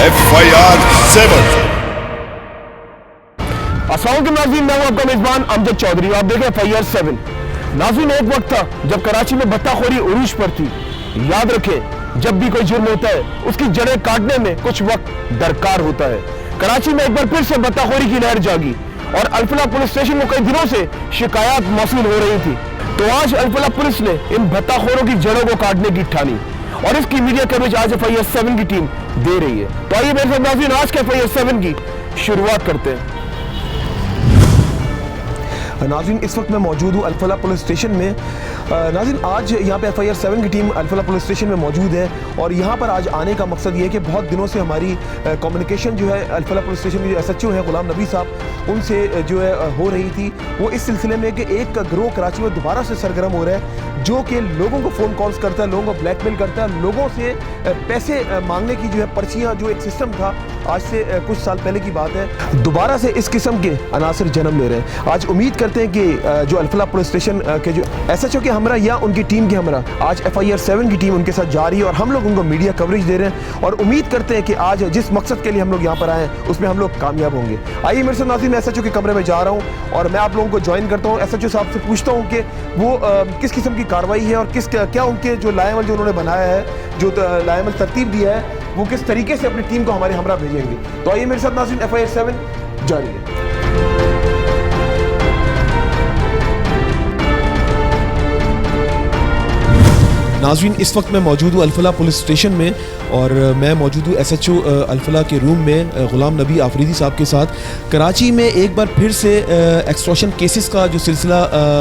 FIR 7। अस्सलामुअलैकुम नाज़रीन, मैं हूं आपका मेजबान अमजद चौधरी। आप देखें FIR 7। नाज़रीन, एक वक्त था जब कराची में भत्ताखोरी उरूज पर थी। याद रखें, जब भी कोई जुर्म होता है उसकी जड़ें काटने में कुछ वक्त दरकार होता है। कराची में एक बार फिर से भत्ताखोरी की लहर जागी और अल्फला पुलिस स्टेशन को कई दिनों से शिकायत मौसूल हो रही थी। तो आज अल्फला पुलिस ने इन भत्ताखोरों की जड़ों को काटने की ठानी और इसकी मीडिया कवरेज आज FIR 7 की टीम दे रही है। तो आइए मेरे साथ नाज़रीन आज के FIR 7 की शुरुआत करते हैं। नाज़रीन, इस वक्त मैं मौजूद हूँ अल्फला पुलिस स्टेशन में। नाज़रीन, आज यहाँ पे FIR 7 की टीम अल्फला पुलिस स्टेशन में मौजूद है और यहाँ पर आज आने का मकसद ये है कि बहुत दिनों से हमारी कम्युनिकेशन जो है अल्फला पुलिस स्टेशन के जो SHO हैं गुलाम नबी साहब, उनसे जो है हो रही थी। वो इस सिलसिले में कि एक गिरोह कराची में दोबारा से सरगर्म हो रहा है जो कि लोगों को फ़ोन कॉल्स करता है, लोगों को ब्लैकमेल करता है, लोगों से पैसे मांगने की जो है पर्चियाँ, जो एक सिस्टम था आज से कुछ साल पहले की बात है, दोबारा से इस किस्म के अनासर जन्म ले रहे हैं। आज उम्मीद करते हैं कि जो अल्फला पुलिस स्टेशन के जो SHO के हमरा या उनकी टीम के हमरा, आज FIR 7 की टीम उनके साथ जा रही है और हम लोग उनको मीडिया कवरेज दे रहे हैं और उम्मीद करते हैं कि आज जिस मकसद के लिए हम लोग यहाँ पर आए हैं उसमें हम लोग कामयाब होंगे। आइए मेरे साथ नाज़रीन, SHO के कमरे में जा रहा हूँ और मैं आप लोगों को ज्वाइन करता हूँ। SHO साहब से पूछता हूँ कि वो किस किस्म की कार्रवाई है और क्या उनके जो लाएमल जो उन्होंने बनाया है, जो लाएमल तरतीब दिया है, वो किस तरीके से अपनी टीम को हमारे हमरा भेजेंगे। तो आइए मेरे साथ नाज़रीन, FIR 7 जारी है। नाज़रीन, इस वक्त मैं मौजूद हूँ अल्फला पुलिस स्टेशन में और मैं मौजूद हूँ SHO अल्फला के रूम में गुलाम नबी आफरीदी साहब के साथ। कराची में एक बार फिर से एक्सटॉर्शन केसेस का जो सिलसिला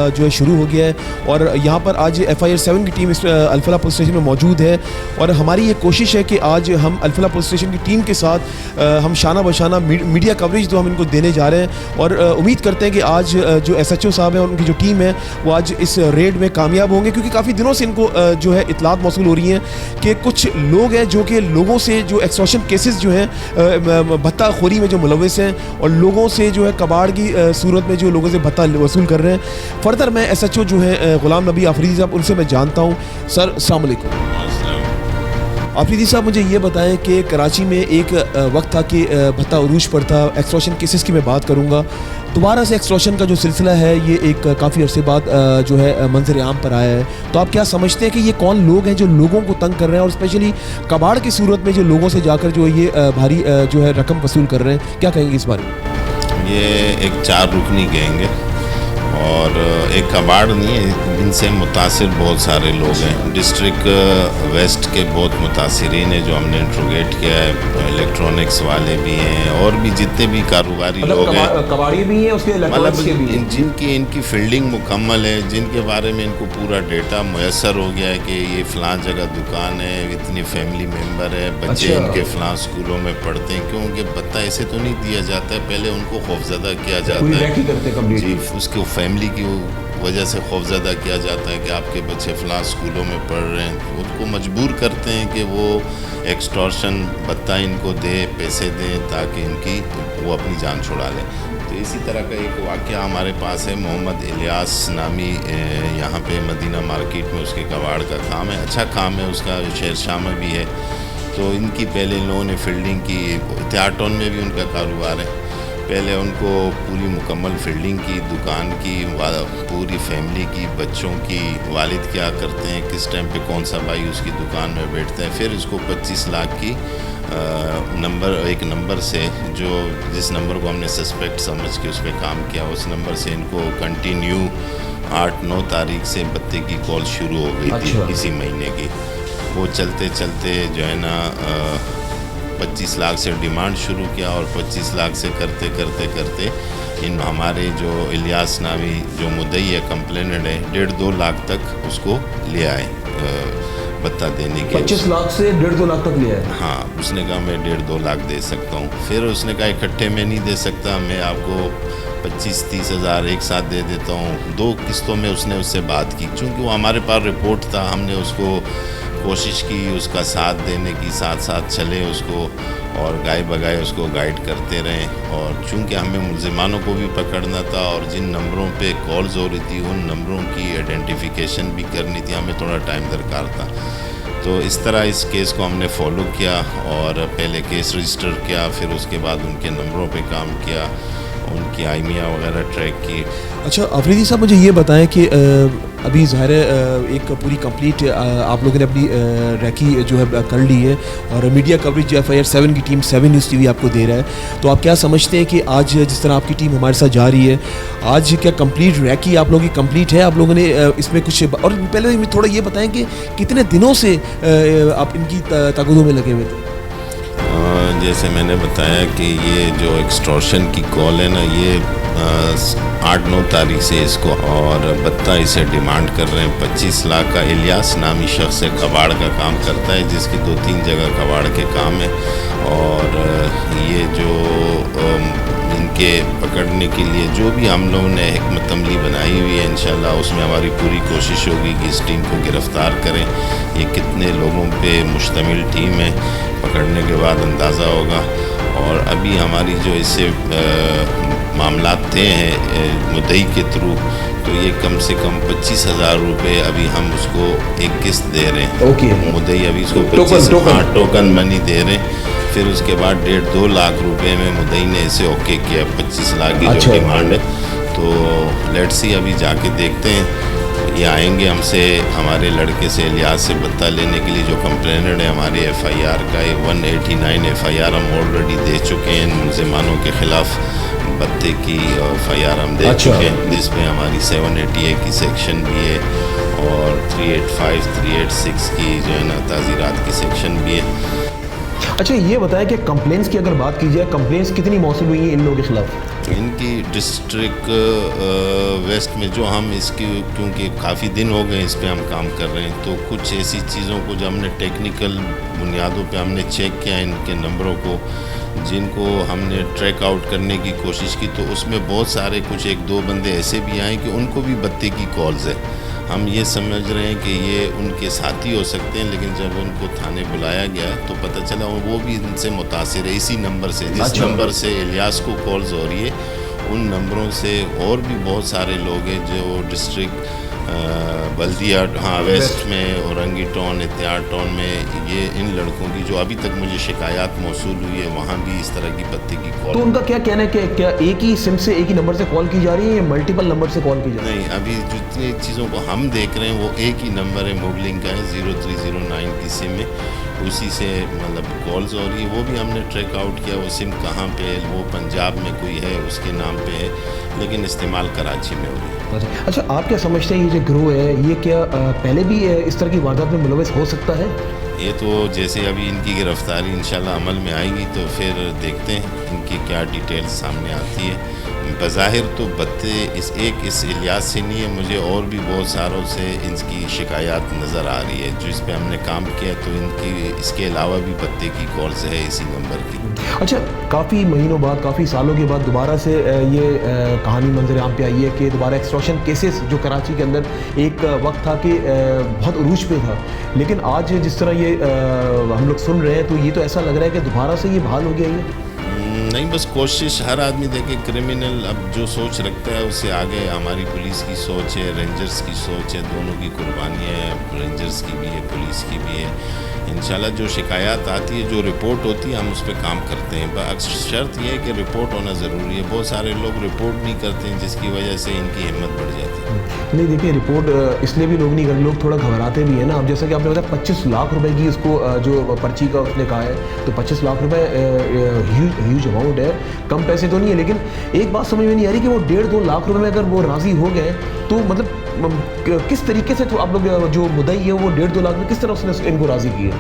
जो है शुरू हो गया है और यहाँ पर आज FIR 7 की टीम इस अल्फला पुलिस स्टेशन में मौजूद है और हमारी ये कोशिश है कि आज हम अल्फला पुलिस स्टेशन की टीम के साथ हम शाना बशाना मीडिया कवरेज जो हम इनको देने जा रहे हैं और उम्मीद करते हैं कि आज जो SHO साहब हैं और उनकी जो टीम है वो आज इस रेड में कामयाब होंगे, क्योंकि काफ़ी दिनों से इनको जो है इतलात मौसूल हो रही हैं कि कुछ लोग हैं जो कि लोगों से जो एक्सटॉर्शन केसेस जो हैं भत्ताखोरी में जो मुलविस हैं और लोगों से जो है कबाड़ की सूरत में जो लोगों से भत्ता वसूल कर रहे हैं। फर्दर मैं SHO जो है गुलाम नबी आफरीदी साहब, उनसे मैं जानता हूँ। सर, अस्सलाम वालेकुम। आफरीदी साहब, मुझे ये बताएं कि कराची में एक वक्त था कि भत्ता उरूज पर था। एक्सटॉर्शन केसेस की मैं बात करूँगा, दोबारा से एक्सटॉर्शन का जो सिलसिला है ये एक काफ़ी अरसे बाद जो है मंजर आम पर आया है। तो आप क्या समझते हैं कि ये कौन लोग हैं जो लोगों को तंग कर रहे हैं और स्पेशली कबाड़ की सूरत में जो लोगों से जाकर जो ये भारी जो है रकम वसूल कर रहे हैं, क्या कहेंगे इस बारे में? ये एक 4 रुकनी कहेंगे और एक कबाड़ नहीं है, इनसे मुतासिर बहुत सारे लोग हैं। डिस्ट्रिक्ट वेस्ट के बहुत मुतासिरीन हैं जो हमने इंट्रोगेट किया है। इलेक्ट्रॉनिक्स वाले भी हैं और भी जितने भी कारोबारी लोग हैं, कबाड़ी भी हैं, उसके इलेक्ट्रॉनिक्स के भी हैं, जिनकी इनकी फील्डिंग मुकम्मल है, जिनके बारे में इनको पूरा डेटा मुयसर हो गया है कि ये फ़लाँ जगह दुकान है, इतनी फैमिली मेम्बर है, बच्चे इनके फ़लाँ स्कूलों में पढ़ते हैं। क्योंकि भत्ता ऐसे तो नहीं दिया जाता है, पहले उनको खौफजदा किया जाता है जी, उसको फैमिली की वजह से खौफजदा किया जाता है कि आपके बच्चे फ़लाँ स्कूलों में पढ़ रहे हैं, तो उनको मजबूर करते हैं कि वो एक्सटॉर्शन भत्ता इनको दे, पैसे दें ताकि इनकी वो अपनी जान छुड़ा लें। तो इसी तरह का एक वाक़या हमारे पास है। मोहम्मद इलियास नामी यहाँ पे मदीना मार्केट में उसके कबाड़ का काम है, अच्छा काम है उसका, शेरशाह में भी है। तो इनकी पहले इन लोगों ने फील्डिंग की, इतिहाद टाउन में भी उनका कारोबार है। पहले उनको पूरी मुकम्मल फील्डिंग की, दुकान की, पूरी फैमिली की, बच्चों की, वालिद क्या करते हैं, किस टाइम पे कौन सा भाई उसकी दुकान में बैठता है। फिर इसको 25 लाख की एक नंबर से, जो जिस नंबर को हमने सस्पेक्ट समझ के उस पर काम किया, उस नंबर से इनको कंटिन्यू 8-9 तारीख से भत्ते की कॉल शुरू हो गई थी इसी महीने की। वो चलते चलते जो है ना 25 लाख से डिमांड शुरू किया और 25 लाख से करते करते इन हमारे जो इलियास नामी जो मुद्दई है, कंप्लेनेंट है, 1.5-2 लाख तक उसको ले आए भत्ता देने के। 25 लाख से 1.5-2 लाख तक लिया है? हाँ, उसने कहा मैं 1.5-2 लाख दे सकता हूँ। फिर उसने कहा इकट्ठे में नहीं दे सकता, मैं आपको 25-30 हज़ार एक साथ दे देता हूँ। 2 किस्तों में उसने उससे बात की, चूँकि वो हमारे पास रिपोर्ट था, हमने उसको कोशिश की उसका साथ देने की, साथ साथ चले उसको और गाय बगाए उसको गाइड करते रहें। और चूँकि हमें मुलजिमानों को भी पकड़ना था और जिन नंबरों पे कॉल्स हो रही थी उन नंबरों की आइडेंटिफिकेशन भी करनी थी, हमें थोड़ा टाइम दरकार था। तो इस तरह इस केस को हमने फॉलो किया और पहले केस रजिस्टर किया, फिर उसके बाद उनके नंबरों पे काम किया, उनकी आईमिया वगैरह ट्रैक की। अच्छा आफरीदी साहब, मुझे ये बताएं कि अभी ज़ाहिर है एक पूरी कंप्लीट आप लोगों ने अपनी रैकी जो है कर ली है और मीडिया कवरेज FIR 7 की टीम 7 न्यूज़ TV आपको दे रहा है, तो आप क्या समझते हैं कि आज जिस तरह आपकी टीम हमारे साथ जा रही है, आज क्या कंप्लीट रैकी आप लोगों की कंप्लीट है? आप लोगों ने इसमें कुछ, और पहले थोड़ा ये बताएं कि कितने दिनों से आप इनकी ताक़दों में लगे हुए थे? जैसे मैंने बताया कि ये जो एक्सटॉर्शन की कॉल है ना, ये 8-9 तारीख से इसको और बत्ता इसे डिमांड कर रहे हैं 25 लाख का। इलियास नामी शख्स है, कबाड़ का काम करता है, जिसकी 2-3 जगह कबाड़ के काम है। और ये जो इनके पकड़ने के लिए जो भी हम लोगों ने हिकमत अमली बनाई हुई है, इंशाल्लाह उसमें हमारी पूरी कोशिश होगी कि इस टीम को गिरफ़्तार करें। ये कितने लोगों पे मुश्तमिल टीम है, पकड़ने के बाद अंदाज़ा होगा। और अभी हमारी जो इससे मामलात थे हैं मुद्दई के थ्रू, तो ये कम से कम 25,000 रुपये अभी हम उसको एक किस्त दे रहे हैं। मुद्दई अभी उसको 25 टोकन मनी दे रहे हैं। फिर उसके बाद 1.5-2 लाख रुपए में मुद्दई ने इसे ओके किया, 25 लाख की जो डिमांड है। तो लेट्स सी, अभी जाके देखते हैं। ये आएंगे हमसे, हमारे लड़के से, इलियास से बत्ता लेने के लिए। जो कंप्लेनेंट है हमारे FIR का, 189 FIR हम ऑलरेडी दे चुके हैं मुलज़िमानों के ख़िलाफ़। बत्ते की FIR हम दे चुके हैं, जिसमें हमारी 780A की सेक्शन भी है और 385, 386 की जो है ना ताज़ीरात की सेक्शन भी है। अच्छा ये बताएं कि कंप्लेंट्स की अगर बात की जाए, कंप्लेंट्स कितनी मौसूल हुई हैं इन लोगों के खिलाफ? इनकी डिस्ट्रिक्ट वेस्ट में जो हम इसकी, क्योंकि काफ़ी दिन हो गए इस पे हम काम कर रहे हैं, तो कुछ ऐसी चीज़ों को जो हमने टेक्निकल बुनियादों पे हमने चेक किया, इनके नंबरों को जिनको हमने ट्रैक आउट करने की कोशिश की, तो उसमें बहुत सारे कुछ 1-2 बंदे ऐसे भी आए कि उनको भी बत्ते की कॉल्स है। हम ये समझ रहे हैं कि ये उनके साथी हो सकते हैं, लेकिन जब उनको थाने बुलाया गया तो पता चला वो भी इनसे मुतासिर है। इसी नंबर से, जिस नंबर से इलियास को कॉल्स हो रही है, उन नंबरों से और भी बहुत सारे लोग हैं जो डिस्ट्रिक्ट बल्दिया वेस्ट में, औरंगी टाउन, एहतियात टाउन में, ये इन लड़कों की जो अभी तक मुझे शिकायत मौसूल हुई है, वहाँ भी इस तरह की पत्ते की कॉल। तो उनका क्या कहना है कि क्या एक ही सिम से एक ही नंबर से कॉल की जा रही है या मल्टीपल नंबर से कॉल की जा रही है? नहीं, अभी जितनी चीज़ों को हम देख रहे हैं वो एक ही नंबर है, मोबलिंग का है, 0309 की सिम है, उसी से मतलब कॉल्स हो रही है। वो भी हमने ट्रैक आउट किया, वो सिम कहाँ पे है, वो पंजाब में कोई है उसके नाम पे है, लेकिन इस्तेमाल कराची में हो रही है। अच्छा आप क्या समझते हैं ये जो गिरोह है, ये क्या पहले भी इस तरह की वारदात में मुलविस हो सकता है? ये तो जैसे अभी इनकी गिरफ्तारी इंशाल्लाह अमल में आएगी तो फिर देखते हैं इनकी क्या डिटेल्स सामने आती है। बज़ाहिर तो बत्ते इस इलियास से नहीं है, मुझे और भी बहुत सारों से इनकी शिकायत नज़र आ रही है जो इस पे हमने काम किया, तो इनकी इसके अलावा भी बत्ते की कॉल्स है इसी नंबर की। अच्छा, काफ़ी महीनों बाद, काफ़ी सालों के बाद दोबारा से ये कहानी मंजर आम पे आई है कि दोबारा एक्सटॉर्शन केसेस जो कराची के अंदर एक वक्त था कि बहुत उरूज पे था, लेकिन आज जिस तरह ये हम लोग सुन रहे हैं तो ये तो ऐसा लग रहा है कि दोबारा से ये बहाल हो गया ये। नहीं, बस कोशिश हर आदमी देखे, क्रिमिनल अब जो सोच रखता है उससे आगे हमारी पुलिस की सोच है, रेंजर्स की सोच है, दोनों की कुर्बानी है, रेंजर्स की भी है, पुलिस की भी है। इंशाल्लाह जो शिकायत आती है, जो रिपोर्ट होती है, हम उस पर काम करते हैं। शर्त यह है कि रिपोर्ट होना ज़रूरी है। बहुत सारे लोग रिपोर्ट नहीं करते हैं जिसकी वजह से इनकी हिम्मत बढ़ जाती है। नहीं देखिए, रिपोर्ट इसलिए भी लोग नहीं करते, लोग थोड़ा घबराते भी हैं ना। अब जैसा कि आपने बताया 25 लाख रुपए की उसको जो पर्ची का उसने कहा है, तो 25 लाख रुपए ह्यूज अमाउंट है, कम पैसे तो नहीं है। लेकिन एक बात समझ में नहीं आ रही कि वो 1.5-2 लाख रुपए में अगर वो राज़ी हो गए तो मतलब किस तरीके से, तो आप लोग जो मुद्दई है वो 1.5-2 लाख में किस तरह उसने इनको राज़ी किया?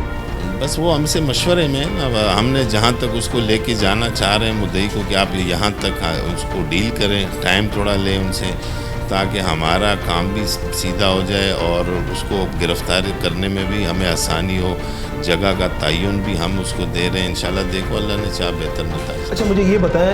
बस वो हमसे मशवरे में ना, हमने जहाँ तक उसको लेके जाना चाह रहे हैं मुद्दई को कि आप यहाँ तक उसको डील करें, टाइम थोड़ा लें उनसे, ताकि हमारा काम भी सीधा हो जाए और उसको गिरफ्तार करने में भी हमें आसानी हो। जगह का तयन भी हम उसको दे रहे हैं। इंशाल्लाह देखो अल्लाह ने चाह बेहतर नतीजा। अच्छा मुझे ये बताएं,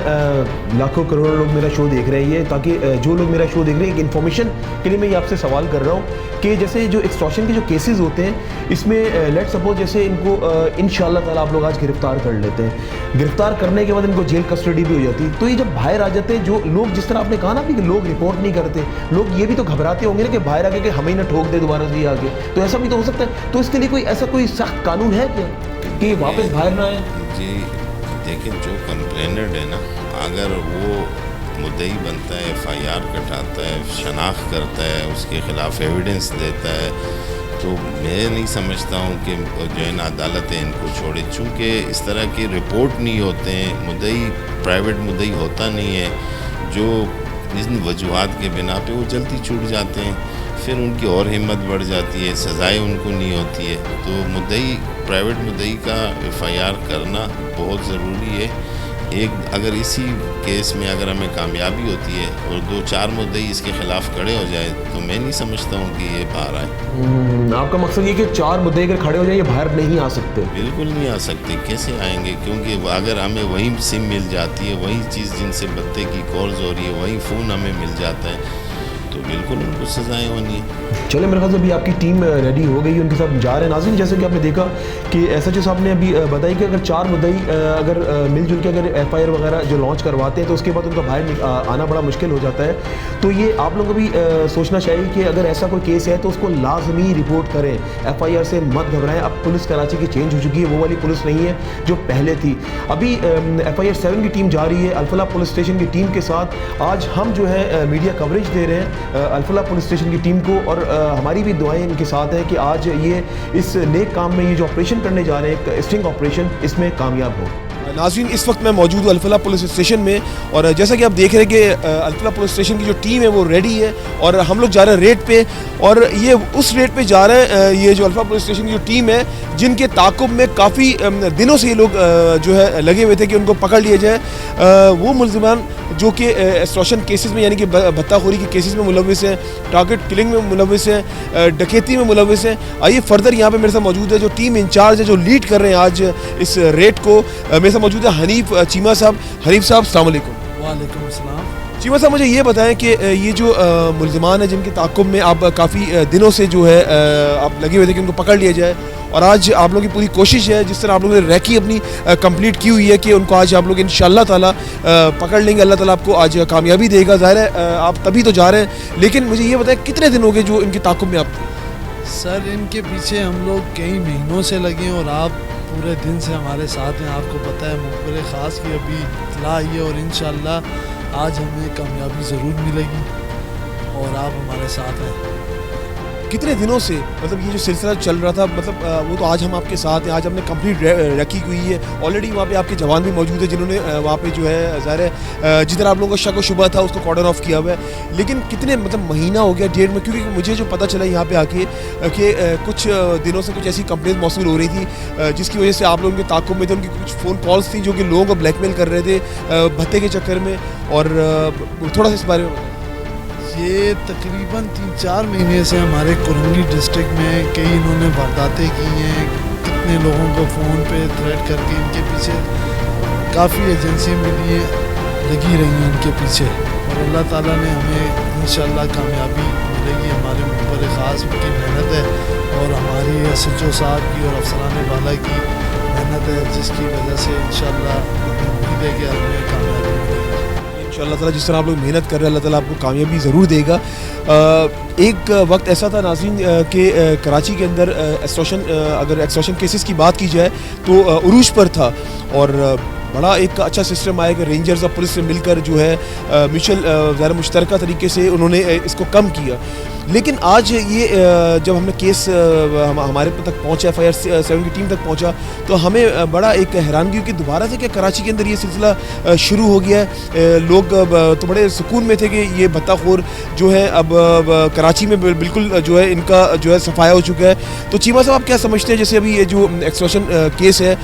लाखों करोड़ों लोग मेरा शो देख रहे हैं, ये ताकि जो लोग मेरा शो देख रहे हैं एक इन्फॉर्मेशन के लिए मैं ये आपसे सवाल कर रहा हूँ कि जैसे जो एक्सटॉर्शन के जो केसेस होते हैं इसमें लेट सपोज जैसे इनको इंशाल्लाह ताला आप लोग आज गिरफ्तार कर लेते हैं, गिरफ्तार करने के बाद इनको जेल कस्टडी भी हो जाती है, तो ये जब बाहर आ जाते हैं जो लोग, जिस तरह आपने कहा ना कि लोग रिपोर्ट नहीं करते, लोग ये भी तो घबराते होंगे ना कि बाहर आके कि हमें ना ठोक दे दोबारा से आके, तो ऐसा भी तो हो सकता है। तो इसके लिए कोई ऐसा कोई सख्त कानून है क्या कि वापस बाहर ना आए? जी देखिए, जो कंप्लेनेंट है ना, अगर वो मुद्दई बनता है, FIR कटाता है, शनाख्त करता है, उसके ख़िलाफ़ एविडेंस देता है, तो मैं नहीं समझता हूँ कि जो है ना अदालतें इनको छोड़े, चूँकि इस तरह की रिपोर्ट नहीं होते हैं, मुद्दई प्राइवेट मुद्दई होता नहीं है, जो इन वजूहात के बिना पे वो जल्दी छूट जाते हैं, फिर उनकी और हिम्मत बढ़ जाती है, सज़ाएँ उनको नहीं होती है। तो मुद्दई प्राइवेट मुद्दई का FIR करना बहुत ज़रूरी है। एक अगर इसी केस में अगर हमें कामयाबी होती है और 2-4 मुद्दई इसके ख़िलाफ़ खड़े हो जाए तो मैं नहीं समझता हूँ कि ये बाहर आए। आपका मकसद ये कि 4 मुद्दे अगर खड़े हो जाए ये बाहर नहीं आ सकते? बिल्कुल नहीं आ सकते। कैसे आएंगे? क्योंकि अगर हमें वही सिम मिल जाती है, वही चीज़ जिनसे बत्ते की कॉल्स हो रही है, वही फ़ोन हमें मिल जाता है, तो बिल्कुल उनको सजाएं होनी है। चले मेरे ख्याल से अभी आपकी टीम रेडी हो गई, उनके साथ जा रहे हैं। नाज़रीन, जैसे कि आपने देखा कि SHO साहब ने अभी बताई कि अगर 4 मुद्दई अगर मिलजुल के अगर FIR वगैरह जो लॉन्च करवाते हैं तो उसके बाद उनका बाहर आना बड़ा मुश्किल हो जाता है। तो ये आप लोगों को भी सोचना चाहिए कि अगर ऐसा कोई केस है तो उसको लाजमी रिपोर्ट करें, FIR से मत घबराएं। अब पुलिस कराची की चेंज हो चुकी है, वो वाली पुलिस नहीं है जो पहले थी। अभी FIR 7 की टीम जा रही है अल्फला पुलिस स्टेशन की टीम के साथ। आज हम जो है मीडिया कवरेज दे रहे हैं अल्फला पुलिस स्टेशन की टीम को, और हमारी भी दुआएं इनके साथ हैं कि आज ये इस नेक काम में, ये जो ऑपरेशन करने जा रहे हैं, स्टिंग ऑपरेशन, इसमें कामयाब हो। नाज़रीन, इस वक्त मैं मौजूद हूँ अल्फला पुलिस स्टेशन में, और जैसा कि आप देख रहे हैं कि अल्फला पुलिस स्टेशन की जो टीम है वो रेडी है और हम लोग जा रहे हैं रेड पे, और ये उस रेड पे जा रहे हैं। ये जो अल्फला पुलिस स्टेशन की जो टीम है जिनके ताक़ुब में काफ़ी दिनों से ये लोग जो है लगे हुए थे कि उनको पकड़ लिया जाए, वो मुल्ज़िमान जो कि एक्सटॉर्शन केसेस में यानी कि भत्ताखोरी के केसेस में मुलविस हैं, टारगेट किलिंग में मुलविस हैं, डकैती में मुलविस हैं। आइए फर्दर यहाँ पे मेरे साथ मौजूद है जो टीम इंचार्ज है, जो लीड कर रहे हैं आज इस रेड को। मेरे साथ मौजूद है हनीफ चीमा साहब। हनीफ साहब, अस्सलाम वालेकुम। वालेकुम अस्सलाम। चीमा साहब, मुझे ये बताएं कि ये जो मुल्ज़िमान है जिनके ताक़ुब में आप काफ़ी दिनों से जो है आप लगे हुए थे कि उनको पकड़ लिया जाए, और आज आप लोगों की पूरी कोशिश है, जिस तरह आप लोगों ने रैकी अपनी कंप्लीट की हुई है कि उनको आज आप लोग इंशाअल्लाह ताला पकड़ लेंगे, अल्लाह ताला आपको आज कामयाबी देगा। ज़ाहिर है आप तभी तो जा रहे हैं, लेकिन मुझे ये बताएं कितने दिन हो गए जो इनके ताक़ुब में आप थे? सर, इनके पीछे हम लोग कई महीनों से लगे हैं और आप पूरे दिन से हमारे साथ हैं। आपको पता है मुखबिर ख़ास की अभी इत्तला आई है और इंशाअल्लाह आज हमें कामयाबी ज़रूर मिलेगी और आप हमारे साथ हैं। कितने दिनों से मतलब ये जो सिलसिला चल रहा था, मतलब वो तो आज हम आपके साथ हैं, आज हमने कंप्लीट रखी हुई है। ऑलरेडी वहाँ पे आपके जवान भी मौजूद है जिन्होंने वहाँ पे जो है ज़ाहिर है जिधर आप लोगों का शक व शुबा था उसको कॉर्डन ऑफ किया हुआ है। लेकिन कितने मतलब महीना हो गया, डेढ़ में, क्योंकि मुझे जो पता चला यहाँ पे आके कि कुछ दिनों से कुछ ऐसी कंप्लेंट मौसूल हो रही थी जिसकी वजह से आप लोगों के ताक़ुब में थे, उनकी कुछ फ़ोन कॉल्स थी जो कि लोगों को ब्लैकमेल कर रहे थे भत्ते के चक्कर में, और थोड़ा सा इस बारे में। ये तकरीबन 3-4 महीने से हमारे कुरंगी डिस्ट्रिक्ट में कई इन्होंने वारदातें की हैं, कितने लोगों को फ़ोन पे थ्रेट करके इनके पीछे काफ़ी एजेंसियाँ मिली हैं, लगी रही हैं इनके पीछे, और अल्लाह ताला ने हमें इंशाअल्लाह कामयाबी मिलेगी। हमारे मुखबिर ख़ास की मेहनत है और हमारी SHO साहब की और अफसरान वाला की मेहनत है, जिसकी वजह से इंशाअल्लाह हमें उम्मीद है कि हमें कामयाबी मिलेगी इंशाअल्लाह ताला। जिस तरह आप लोग मेहनत कर रहे हैं, अल्लाह ताला आपको कामयाबी ज़रूर देगा। एक वक्त ऐसा था नाज़रीन कि कराची के अंदर अगर एक्सटॉर्शन केसेस की बात की जाए तो उरूज पर था, और बड़ा एक अच्छा सिस्टम आया कि रेंजर्स और पुलिस से मिलकर जो है म्यूचुअल ज़रा मुश्तरका तरीके से उन्होंने इसको कम किया। लेकिन आज ये जब हमने केस हमारे तक पहुंचा, FIR 7 की टीम तक पहुंचा, तो हमें बड़ा एक हैरानगी कि दोबारा से क्या कराची के अंदर ये सिलसिला शुरू हो गया है। लोग तो बड़े सुकून में थे कि ये भत्ताखोर जो है अब कराची में बिल्कुल जो है इनका जो है सफाया हो चुका है। तो चीमा साहब, आप क्या समझते हैं, जैसे अभी ये जो एक्सटॉर्शन केस है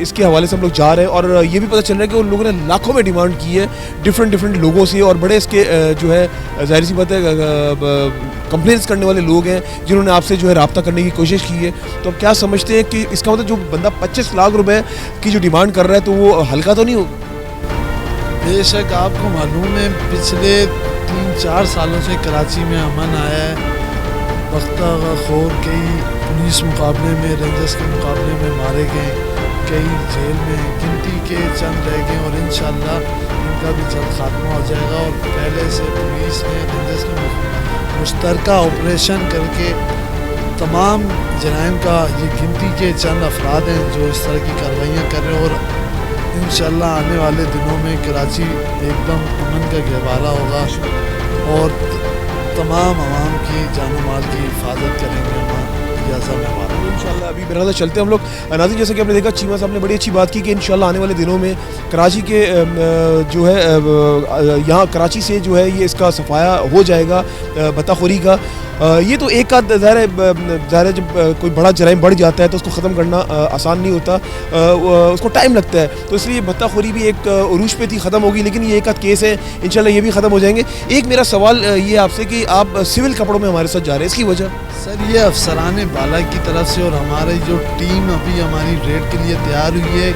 इसके हवाले से हम लोग जा रहे हैं, और ये भी पता चल रहा है कि उन लोगों ने लाखों में डिमांड की है डिफरेंट लोगों से, और बड़े इसके जो है जाहिर सी बात है कंप्लेंट्स करने वाले लोग हैं जिन्होंने आपसे जो है रब्ता करने की कोशिश की है, तो आप क्या समझते हैं कि इसका मतलब जो बंदा 25 लाख रुपए की जो डिमांड कर रहा है तो वो हल्का तो नहीं हो? बेशक आपको मालूम है पिछले 3-4 सालों से कराची में अमन आया है। वक्ता खौर कई पुलिस मुकाबले में, रेंजर्स के मुकाबले में मारे गए, कई जेल में, गिनती के चंद रह गए और इंशाल्लाह इनका भी जल्द खात्मा हो जाएगा। और पहले से पुलिस ने रेंजर्स के मुश्तरका ऑपरेशन करके तमाम जराइम का ये गिनती के चंद अफराद हैं जो इस तरह की कार्रवाइयाँ कर रहे हैं। और इंशाल्लाह आने वाले दिनों में कराची एकदम अमन का गहवारा होगा और तमाम आवाम की जानो माल की हिफाजत करेंगे। इंशाल्लाह अभी मेरा चलते हैं हम लोग। नाज़रीन, जैसे कि आपने देखा चीमा साहब ने बड़ी अच्छी बात की कि इंशाल्लाह आने वाले दिनों में कराची के जो है यहाँ कराची से जो है ये इसका सफाया हो जाएगा बत्ताखोरी का। ये तो एक आध ज़ाहिर है जब कोई बड़ा जराइम बढ़ जाता है तो उसको ख़त्म करना आसान नहीं होता, उसको टाइम लगता है, तो इसलिए बत्ताखोरी भी एक उरूज पे थी, ख़त्म होगी, लेकिन ये एक आध केस है, इंशाल्लाह ये भी ख़त्म हो जाएंगे। एक मेरा सवाल ये आपसे कि आप सिविल कपड़ों में हमारे साथ जा रहे हैं, इसकी वजह? सर ये अफसरान बाला की तरफ से और हमारी जो टीम अभी हमारी रेड के लिए तैयार हुई है,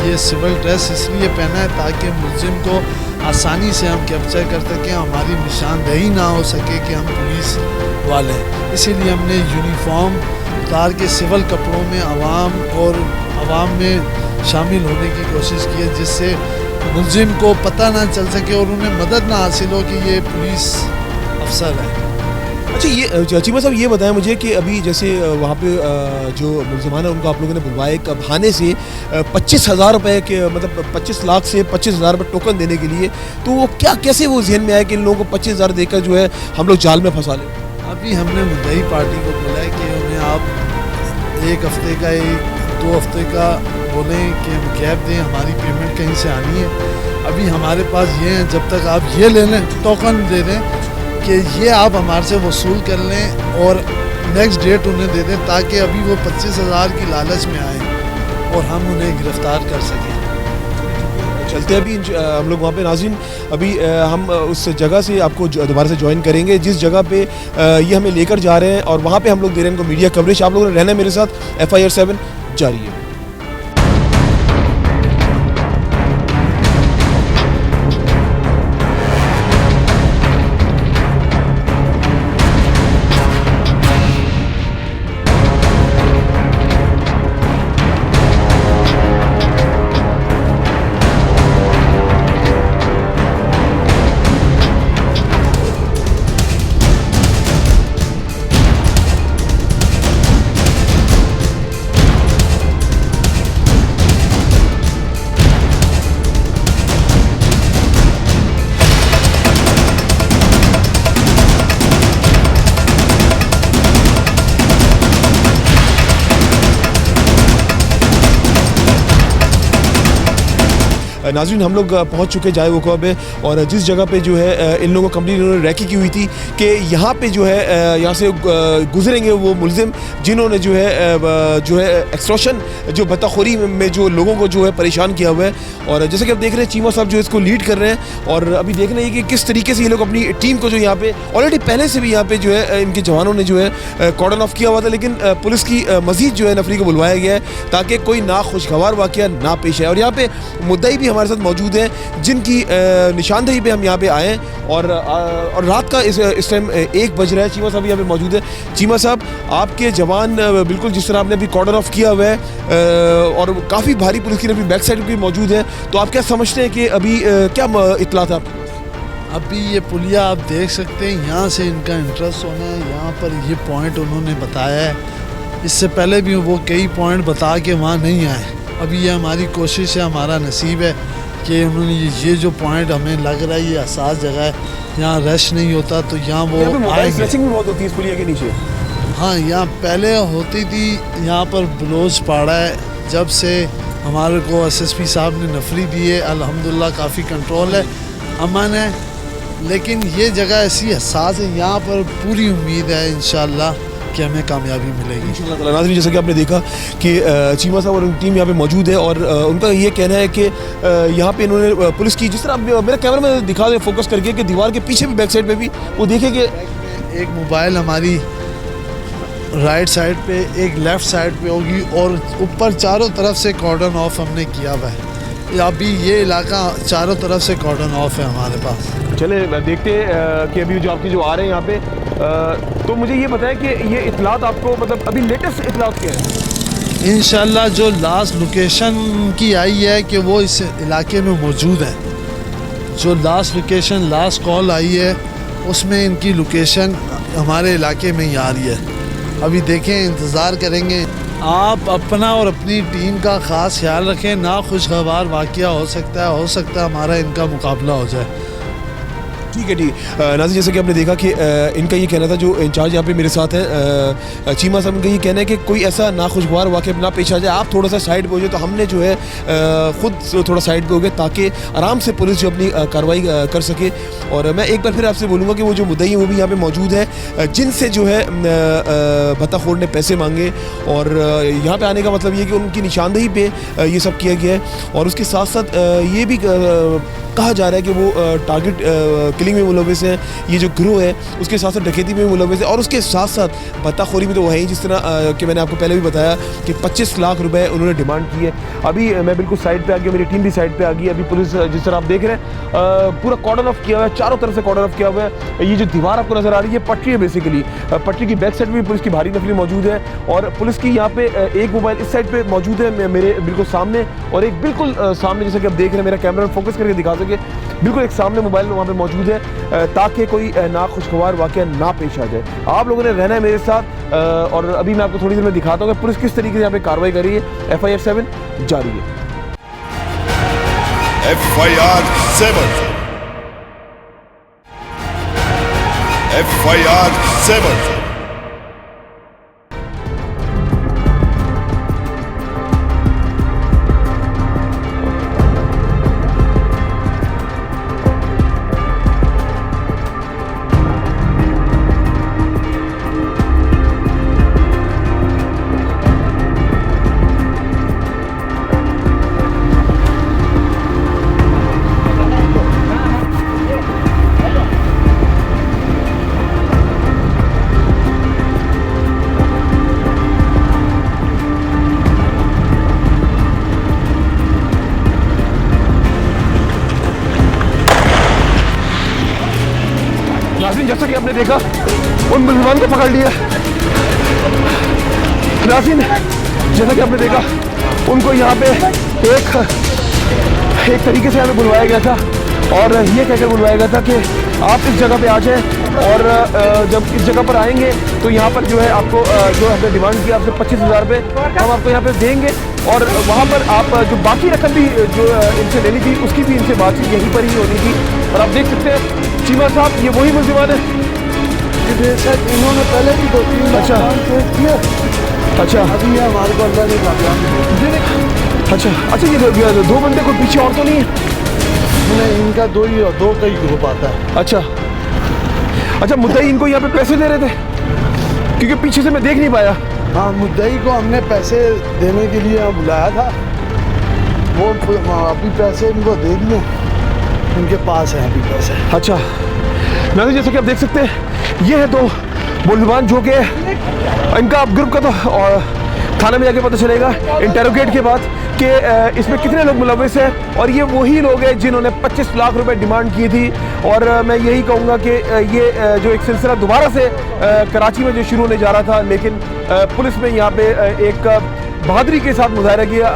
ये सिविल ड्रेस इसलिए पहना है ताकि मुलजिम को आसानी से हम कैप्चर कर सकें, हमारी निशानदेही ना हो सके कि हम पुलिस वाले हैं। इसीलिए हमने यूनिफॉर्म उतार के सिविल कपड़ों में आवाम में शामिल होने की कोशिश की है, जिससे मुलजिम को पता ना चल सके और उन्हें मदद ना हासिल हो कि ये पुलिस अफसर है। अच्छा, ये चीमा साहब ये बताएं मुझे कि अभी जैसे वहाँ पे जो मुलजमान है उनको आप लोगों ने बुलवाया एक बहाने से 25,000 रुपये के, मतलब 25 लाख से 25,000 रुपये टोकन देने के लिए, तो वो कैसे वो जहन में आया कि इन लोगों को 25,000 देकर जो है हम लोग जाल में फंसा लें? अभी हमने मुद्दई पार्टी को बोला है कि उन्हें आप 1 हफ्ते का 1-2 हफ्ते का बोलें कि हम गैप दें, हमारी पेमेंट कहीं से आनी है। अभी हमारे पास ये हैं, जब तक आप ये ले लें, टोकन दे दें कि ये आप हमारे से वसूल कर लें और नेक्स्ट डेट उन्हें दे दें, ताकि अभी वो 25,000 की लालच में आए और हम उन्हें गिरफ़्तार कर सकें। चलते हैं अभी हम लोग वहाँ पे। नाज़रीन, अभी हम उस जगह से आपको दोबारा से ज्वाइन करेंगे जिस जगह पे ये हमें लेकर जा रहे हैं, और वहाँ पे हम लोग दे रहे हैं इनको मीडिया कवरेज। आप लोगों ने रहना है मेरे साथ, FIR 7 जारी है। नाज़रीन, हम लोग पहुंच चुके जाए वक़्वा पे, और जिस जगह पे जो है इन लोगों को कंप्लीट इन्होंने रैकी की हुई थी कि यहाँ पे जो है यहाँ से गुजरेंगे वो मुलजिम जिन्होंने जो है एक्सटॉर्शन, जो बत्ताखोरी में जो लोगों को जो है परेशान किया हुआ है। और जैसे कि आप देख रहे हैं चीमा साहब जो इसको लीड कर रहे हैं, और अभी देखना है कि किस तरीके से ये लोग अपनी टीम को जो यहाँ पे ऑलरेडी पहले से भी यहाँ पे जो है इनके जवानों ने जो है कॉर्डन ऑफ किया हुआ था, लेकिन पुलिस की मज़ीद जो है नफरी को बुलवाया गया है ताकि कोई नाखुशगवार वाक़या ना पेश आए। और यहाँ पे मुद्दई भी हमारे साथ मौजूद हैं जिनकी निशानदेही पे हम यहाँ पे आए हैं, और रात का इस टाइम 1 बज रहा है। चीमा साहब यहाँ पे मौजूद है। चीमा साहब, आपके जवान बिल्कुल जिस तरह आपने अभी कॉर्डन ऑफ किया हुआ है और काफ़ी भारी पुलिस की नफरी बैक साइड भी मौजूद है, तो आप क्या समझते हैं कि अभी क्या इतला था? अभी ये पुलिया आप देख सकते हैं, यहाँ से इनका इंटरेस्ट होना है, यहाँ पर ये पॉइंट उन्होंने बताया है। इससे पहले भी वो कई पॉइंट बता के वहाँ नहीं आए। अभी ये हमारी कोशिश है, हमारा नसीब है कि उन्होंने ये जो पॉइंट हमें लग रहा है ये हसास जगह है, यहाँ रश नहीं होता, तो यहाँ वो आएंगे। बहुत होती है इस पुलिया के नीचे। हाँ, यहाँ पहले होती थी, यहाँ पर बलोच पड़ा है। जब से हमारे को SSP साहब ने नफरी दी है, अल्हम्दुलिल्लाह काफ़ी कंट्रोल है, अमन है। लेकिन ये जगह ऐसी हसास है, यहाँ पर पूरी उम्मीद है इंशाअल्लाह कि हमें कामयाबी मिलेगी इंशाअल्लाह। नाज़रीन, जैसा कि आपने देखा कि चीमा साहब और उनकी टीम यहाँ पे मौजूद है, और उनका ये कहना है कि यहाँ पे इन्होंने पुलिस की, जिस तरह मेरा कैमरा में दिखा दे फोकस करके कि दीवार के पीछे भी बैक साइड पे भी वो देखें कि एक मोबाइल हमारी राइट साइड पे, एक लेफ़्ट साइड पे होगी और ऊपर चारों तरफ से कॉर्डन ऑफ हमने किया हुआ है। अभी ये इलाका चारों तरफ से कॉर्डन ऑफ है हमारे पास। चले देखते हैं कि अभी जो आपके जो आ रहे हैं यहाँ पे तो मुझे ये बताएं कि ये इतलात आपको मतलब अभी लेटेस्ट इतलात क्या है? इंशाल्लाह जो लास्ट लोकेशन की आई है कि वो इस इलाके में मौजूद है। जो लास्ट लोकेशन, लास्ट कॉल आई है उसमें इनकी लोकेशन हमारे इलाके में ही आ रही है। अभी देखें, इंतज़ार करेंगे। आप अपना और अपनी टीम का ख़ास ख्याल रखें। ना खुशगवार वाक़या हो सकता है हमारा इनका मुकाबला हो जाए। ठीक है, ठीक। नाज़रीन, जैसे कि आपने देखा कि इनका ये कहना था, जो इंचार्ज यहाँ पे मेरे साथ हैं चीमा साहब, इनका ये कहना है कि कोई ऐसा नाखुशगवार वाक़या ना पेश आ जाए, आप थोड़ा सा साइड पे हो जाए। तो हमने जो है ख़ुद थोड़ा साइड पे हो गए ताकि आराम से पुलिस जो अपनी कार्रवाई कर सके। और मैं एक बार फिर आपसे बोलूँगा कि वो जो मुद्दई है वो भी यहाँ पे मौजूद है, जिनसे जो है भत्ताखोर ने पैसे मांगे। और यहाँ पे आने का मतलब ये कि उनकी निशानदेही पे ये सब किया गया है। और उसके साथ साथ ये भी कहा जा रहा है कि वो टारगेट किलिंग में मुलविस हैं, ये जो गिरोह है उसके साथ साथ डकैती में मुलविस है। और उसके साथ साथ भत्ताखोरी में तो वो है ही, जिस तरह कि मैंने आपको पहले भी बताया कि 25 लाख रुपए उन्होंने डिमांड की है। अभी मैं बिल्कुल साइड पे आ गया, मेरी टीम भी साइड पे आ गई। अभी पुलिस जिस तरह आप देख रहे हैं पूरा कॉर्डन ऑफ किया हुआ है, चारों तरफ से कॉर्डन ऑफ किया हुआ है। ये जो दीवार आपको नजर आ रही है पटरी है बेसिकली, पटरी की बैक साइड में पुलिस की भारी नफरी मौजूद है। और पुलिस की यहाँ पे एक मोबाइल इस साइड पे मौजूद है मेरे बिल्कुल सामने, और एक बिल्कुल सामने, जैसे कि आप देख रहे हैं, मेरा कैमरा फोकस करके दिखा सके, बिल्कुल एक सामने मोबाइल वहाँ पे मौजूद है, ताकि कोई नाखुशगवार वाक़या ना पेश आ जाए। आप लोगों ने रहना है मेरे साथ। और अभी मैं आपको थोड़ी देर में दिखाता हूँ कि पुलिस किस तरीके से यहाँ पे कार्रवाई कर रही है। FIR 7 जारी है। FIR 7 FIR 7 नाज़रीन, जैसा कि आपने देखा उन मुसलमान को पकड़ लिया। नाज़रीन, जैसा कि आपने देखा उनको यहाँ पे एक तरीके से हमें बुलवाया गया था, और ये कहकर बुलवाया गया था कि आप इस जगह पे आ जाएं, और जब इस जगह पर आएंगे तो यहाँ पर जो है आपको जो हमने डिमांड किया आपसे 25,000 रुपये हम आपको यहाँ पे देंगे। और वहाँ पर आप जो बाकी रकम भी जो इनसे लेनी थी उसकी भी इनसे बातचीत यहीं पर ही होनी थी। और आप देख सकते हैं चीमा साहब, ये वही मुलजिमान है। इन्होंने पहले भी 2-3 अच्छा। किया। अच्छा, अभी हमारे को अल्लाह ने कामयाब। अच्छा, ये दो बंदे को पीछे और तो नहीं है? नहीं, इनका दो का ही ग्रुप आता है। अच्छा, मुद्दई इनको यहाँ पे पैसे दे रहे थे, क्योंकि पीछे से मैं देख नहीं पाया। हाँ, मुद्दई को हमने पैसे देने के लिए यहाँ बुलाया था, वो अभी पैसे इनको दे दिए, उनके पास है अभी पैसे। अच्छा नाज़रीन, जैसे कि आप देख सकते हैं ये है दो मुलजिमान जो कि इनका ग्रुप का तो थाना में जाके पता चलेगा इंटेरोगेट के बाद कि इसमें कितने लोग मुलविस हैं। और ये वही लोग हैं जिन्होंने 25 लाख रुपए डिमांड की थी। और मैं यही कहूँगा कि ये जो एक सिलसिला दोबारा से कराची में जो शुरू होने जा रहा था, लेकिन पुलिस ने यहाँ पे एक बहादुरी के साथ मुजाहरा किया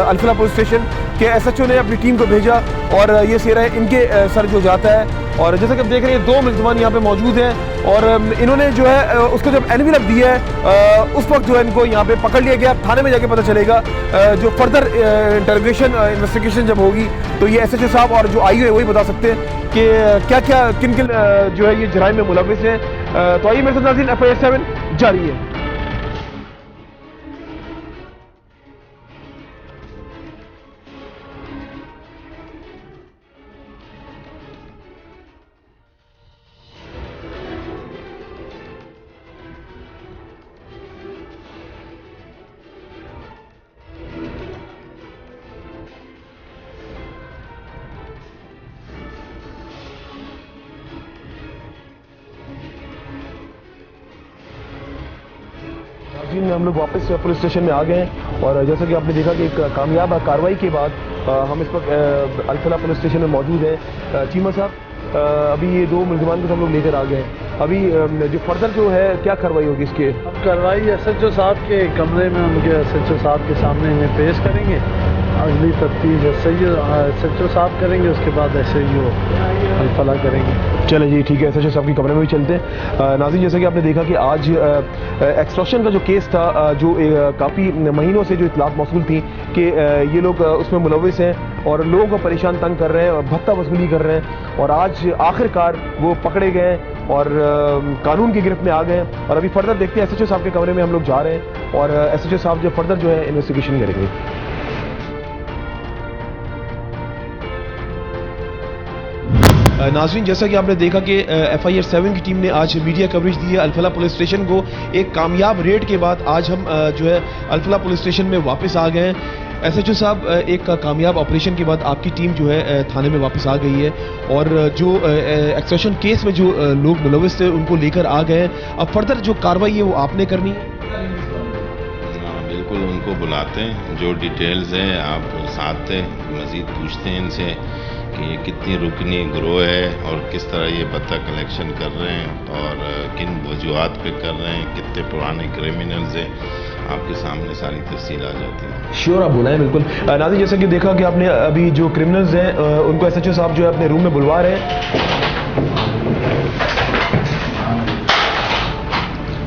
अल्फला पुलिस स्टेशन के SHO ने अपनी टीम को भेजा, और ये सेरा इनके सर जो जाता है। और जैसा कि आप देख रहे हैं दो मुलजिमान यहाँ पे मौजूद हैं, और इन्होंने जो है उसको जब एनवेलप दिया है उस वक्त जो है इनको यहाँ पे पकड़ लिया गया। थाने में जाके पता चलेगा जो फर्दर इंटरोगेशन इन्वेस्टिगेशन जब होगी तो ये SHO साहब और जो IO है वही बता सकते हैं कि क्या क्या किन किन जो है ये जराइम में मुलविस हैं। तो आइए मेरे साथ नाज़रीन, FIR 7 जारी है। में हम लोग वापस पुलिस स्टेशन में आ गए हैं और जैसा कि आपने देखा कि एक कामयाब कार्रवाई के बाद हम इस वक्त अल-फलाह पुलिस स्टेशन में मौजूद हैं। चीमा साहब, अभी ये 2 मुलजमान को हम लोग लेकर आ गए हैं। अभी जो फर्दर जो है क्या कार्रवाई होगी इसके? अब कार्रवाई SHO साहब के कमरे में उनके SHO साहब के सामने इन्हें पेश करेंगे। अगली तफ्तीश SHO साहब करेंगे, उसके बाद SHO अल-फलाह करेंगे। चले जी, ठीक है, SHO साहब के कमरे में भी चलते हैं। नाज़रीन, जैसा कि आपने देखा कि आज एक्सटॉर्शन का जो केस था, जो काफ़ी महीनों से जो इतलात मौसूल थी कि ये लोग उसमें मुलविस हैं और लोगों को परेशान तंग कर रहे हैं, भत्ता वसूली कर रहे हैं, और आज आखिरकार वो पकड़े गए और कानून की गिरफ्त में आ गए। और अभी फर्दर देखते हैं, SHO साहब के कमरे में हम लोग जा रहे हैं और SHO साहब जो फर्दर जो है इन्वेस्टिगेशन करेंगे। नाज़रीन, जैसा कि आपने देखा कि FIR 7 की टीम ने आज मीडिया कवरेज दी है अल-फलाह पुलिस स्टेशन को। एक कामयाब रेड के बाद आज हम जो है अल-फलाह पुलिस स्टेशन में वापस आ गए हैं। SHO साहब, एक कामयाब ऑपरेशन के बाद आपकी टीम जो है थाने में वापस आ गई है और जो एक्सटॉर्शन केस में जो लोग मुलविस थे उनको लेकर आ गए हैं। अब फर्दर जो कार्रवाई है वो आपने करनी है। बिल्कुल, उनको बुलाते हैं, जो डिटेल्स हैं आप साथ थे, मज़ीद पूछते हैं इनसे कि ये कितनी रुकनी ग्रोह है और किस तरह ये भत्ता कलेक्शन कर रहे हैं और किन वजूहात पे कर रहे हैं, कितने पुराने क्रिमिनल्स हैं। आपके सामने सारी तफसील आ जाती है। श्योर, आप बुलाएं, बिल्कुल। नाज़रीन, जैसा कि देखा कि आपने अभी जो क्रिमिनल्स हैं उनको SHO साहब जो है अपने रूम में बुलवा रहे हैं।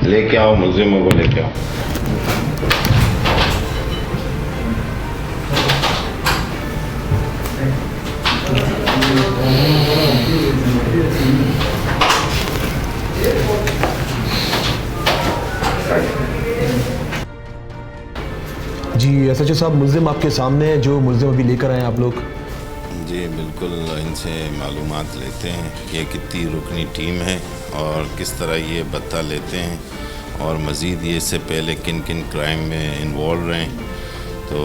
लेके आओ, मुलजिमों को लेके आओ। जी SHO साहब, मुल्ज़िम आपके सामने है, जो मुल्ज़िम अभी लेकर आए आप लोग। जी बिल्कुल, इनसे मालूमात लेते हैं कि कितनी रुकनी टीम है और किस तरह ये भत्ता लेते हैं और मज़ीद ये इससे पहले किन किन क्राइम में इन्वॉल्व रहे, तो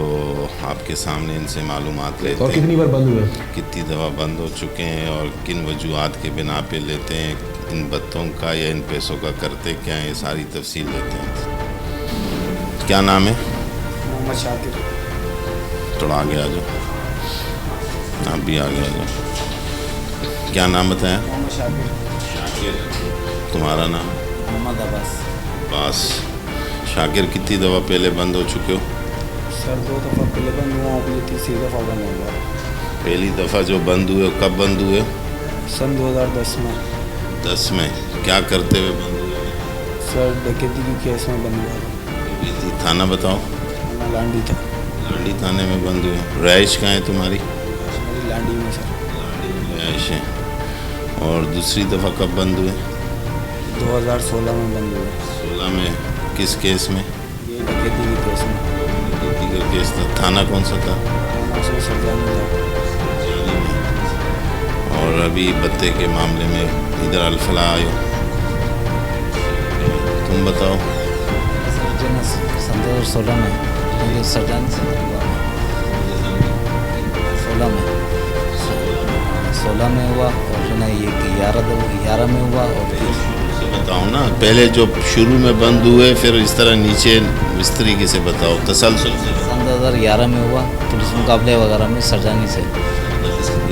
आपके सामने इनसे मालूमात लेते हैं। और कितनी बार बंद हुए, कितनी दफ़ा बंद हो चुके हैं और किन वजूहात के बिना पे लेते हैं, इन भत्तों का या इन पैसों का करते क्या है, ये सारी तफसील लेते हैं। क्या नाम है? मोहम्मद शाकिर। थोड़ा आगे आ जाओ, आप भी आगे आ जाओ। क्या नाम बताया? मोहम्मद शाकिर। तुम्हारा नाम? मोहम्मद अब्बास। शाकिर, कितनी दफ़ा पहले बंद हो चुके हो? सर 2 दफ़ा पहले बंद हुआ, अभी 3 दफ़ा बंद हुआ। पहली दफ़ा जो बंद हुए कब बंद हुए? सन 2010 में। 10 में क्या करते हुए बंद हुए? सर डकैती के केस में बंद हुआ। थाना बताओ। थाना लांडी था। लांडी थाने में बंद हुए। रहाइश कहाँ है तुम्हारी? मेरी लांडी में सर। लांडी में रहाइश है। और दूसरी दफ़ा कब बंद हुए? 2016 में बंद हुए। 16 में किस केस में? ये डकैती के केस में। डकैती का केस था। थाना कौन सा था? थाना से सरजानी था। जाली में। और अभी भत्ते के मामले में इधर अल-फलाह आए हो, तुम बताओ। सर जो 2016 में सरजानी से 16 में हुआ और जो ना ये 11 में हुआ। और से बताओ ना, पहले जो शुरू में बंद हुए फिर इस तरह नीचे इस तरीके से बताओ, तसलसल से। सन 2011 में हुआ पुलिस मुकाबले वगैरह में सरजानी से।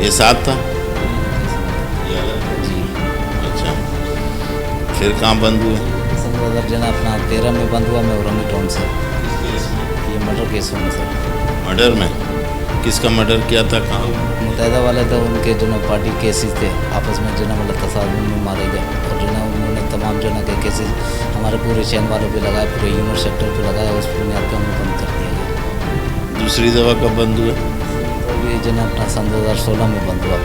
ये साथ था जी। अच्छा, फिर कहाँ बंद हुए? सन 2013 में बंद हुआ मैं औरंगी टाउन से। ये मर्डर केस में सर। मर्डर में? किसका मर्डर किया था? कहाँ? मुतहदा वाले थे, उनके जो ना पार्टी केसेस थे, आपस में जो ना मतलब तसादुम में मारे गए और जो ना उन्होंने तमाम जो ना के केसेस हमारे पूरे चैन वालों पे लगाए, पूरे यूनिट सेक्टर पे लगाया, उस बुनियाद पर हमें बंद कर दिया गया। दूसरी दफ़ा कब बंद हुए? तो ये जो ना अपना सन 2016 में बंद हुआ।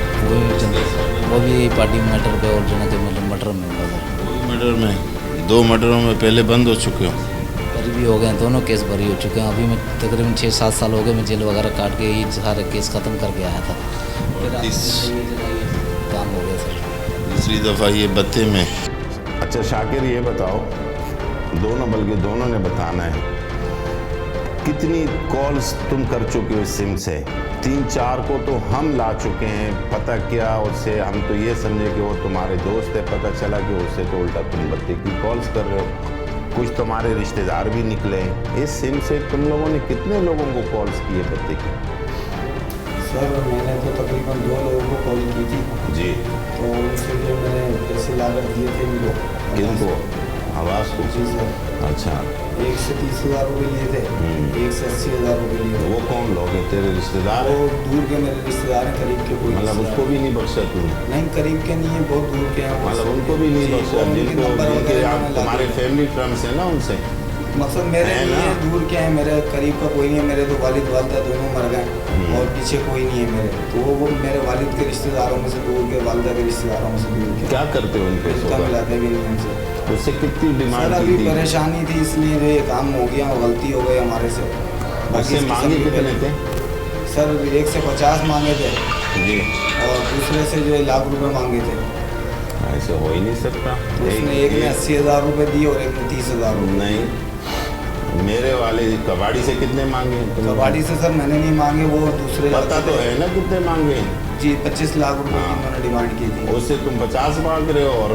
वो भी यही पार्टी मैटर पे और जो ना के मतलब मर्डर में हुआ सर। मर्डर में 2 मर्डरों में पहले बंद हो चुके हो? बरी भी हो गए, दोनों केस बरी हो चुके हैं। अभी मैं तकरीबन 6-7 साल हो गए, मैं जेल वगैरह काट के ये सारे केस ख़त्म करके आया था। फिर ये काम हो गया सर। दूसरी दफ़ा ये भत्ते में। अच्छा शाकिर, ये बताओ, दोनों बल्कि दोनों ने बताना है, कितनी कॉल्स तुम कर चुके हो इस सिम से? 3-4 को तो हम ला चुके हैं, पता क्या उससे हम तो ये समझे कि वो तुम्हारे दोस्त है, पता चला कि उससे तो उल्टा तुम बत्ती की कॉल्स कर रहे हो। कुछ तुम्हारे रिश्तेदार भी निकले। इस सिम से तुम लोगों ने कितने लोगों को कॉल्स किए पते की? सर मैंने तो तकरीबन 2 लोगों को कॉल की थी, जी। तो उनसे जो मैंने पैसे लागत दिए थे उनको। किनको? आवाज़ को? जी सर। अच्छा। एक से 30,000 रुपये लिए थे, एक से 80,000 रुपये लिए थे। वो कौन लोग हैं? तेरे रिश्तेदार वो हैं? दूर के मेरे रिश्तेदार हैं, करीब के कोई मतलब रिश्तेदार उसको भी नहीं बख्शा तूने? नहीं, करीब के नहीं है, बहुत दूर के हैं वो। मतलब उनको भी नहीं जी, बख्शा उनके जिनको नंबर जिनके वगैरह आप मैंने तुम्हारे लाके- फैमिली टर्म्स है ना उनसे? मकसद मेरे है नहीं ना? है, दूर के हैं, मेरे करीब का कोई नहीं है। मेरे तो वालिद वालदा दोनों मर गए और पीछे कोई नहीं है मेरे, तो वो मेरे वालिद के रिश्तेदारों में से दूर के, वालदा के रिश्तेदारों में से दूर के। क्या करते हो उन पैसों इसका का? मिलाते भी नहीं हमसे। उससे कितनी सर डिमांड अभी की थी? परेशानी थी, इसलिए जो ये काम हो गया, गलती हो गई हमारे से। बाकी उससे इसकी मांगे सभी कितने थे? सर एक से 50 मांगे थे जी। और दूसरे से जो 1 लाख रुपए मांगे थे। ऐसे हो ही नहीं सकता। उसने एक ने 80,000 रुपये दिए और एक ने 30,000 रुपये। नहीं, मेरे वाले कबाड़ी से कितने मांगे? कबाड़ी से सर मैंने नहीं मांगे, वो दूसरे पता जाते तो थे। है ना कितने मांगे? जी 25 लाख रुपए की उन्होंने डिमांड की थी। उससे तुम 50 मांग रहे हो और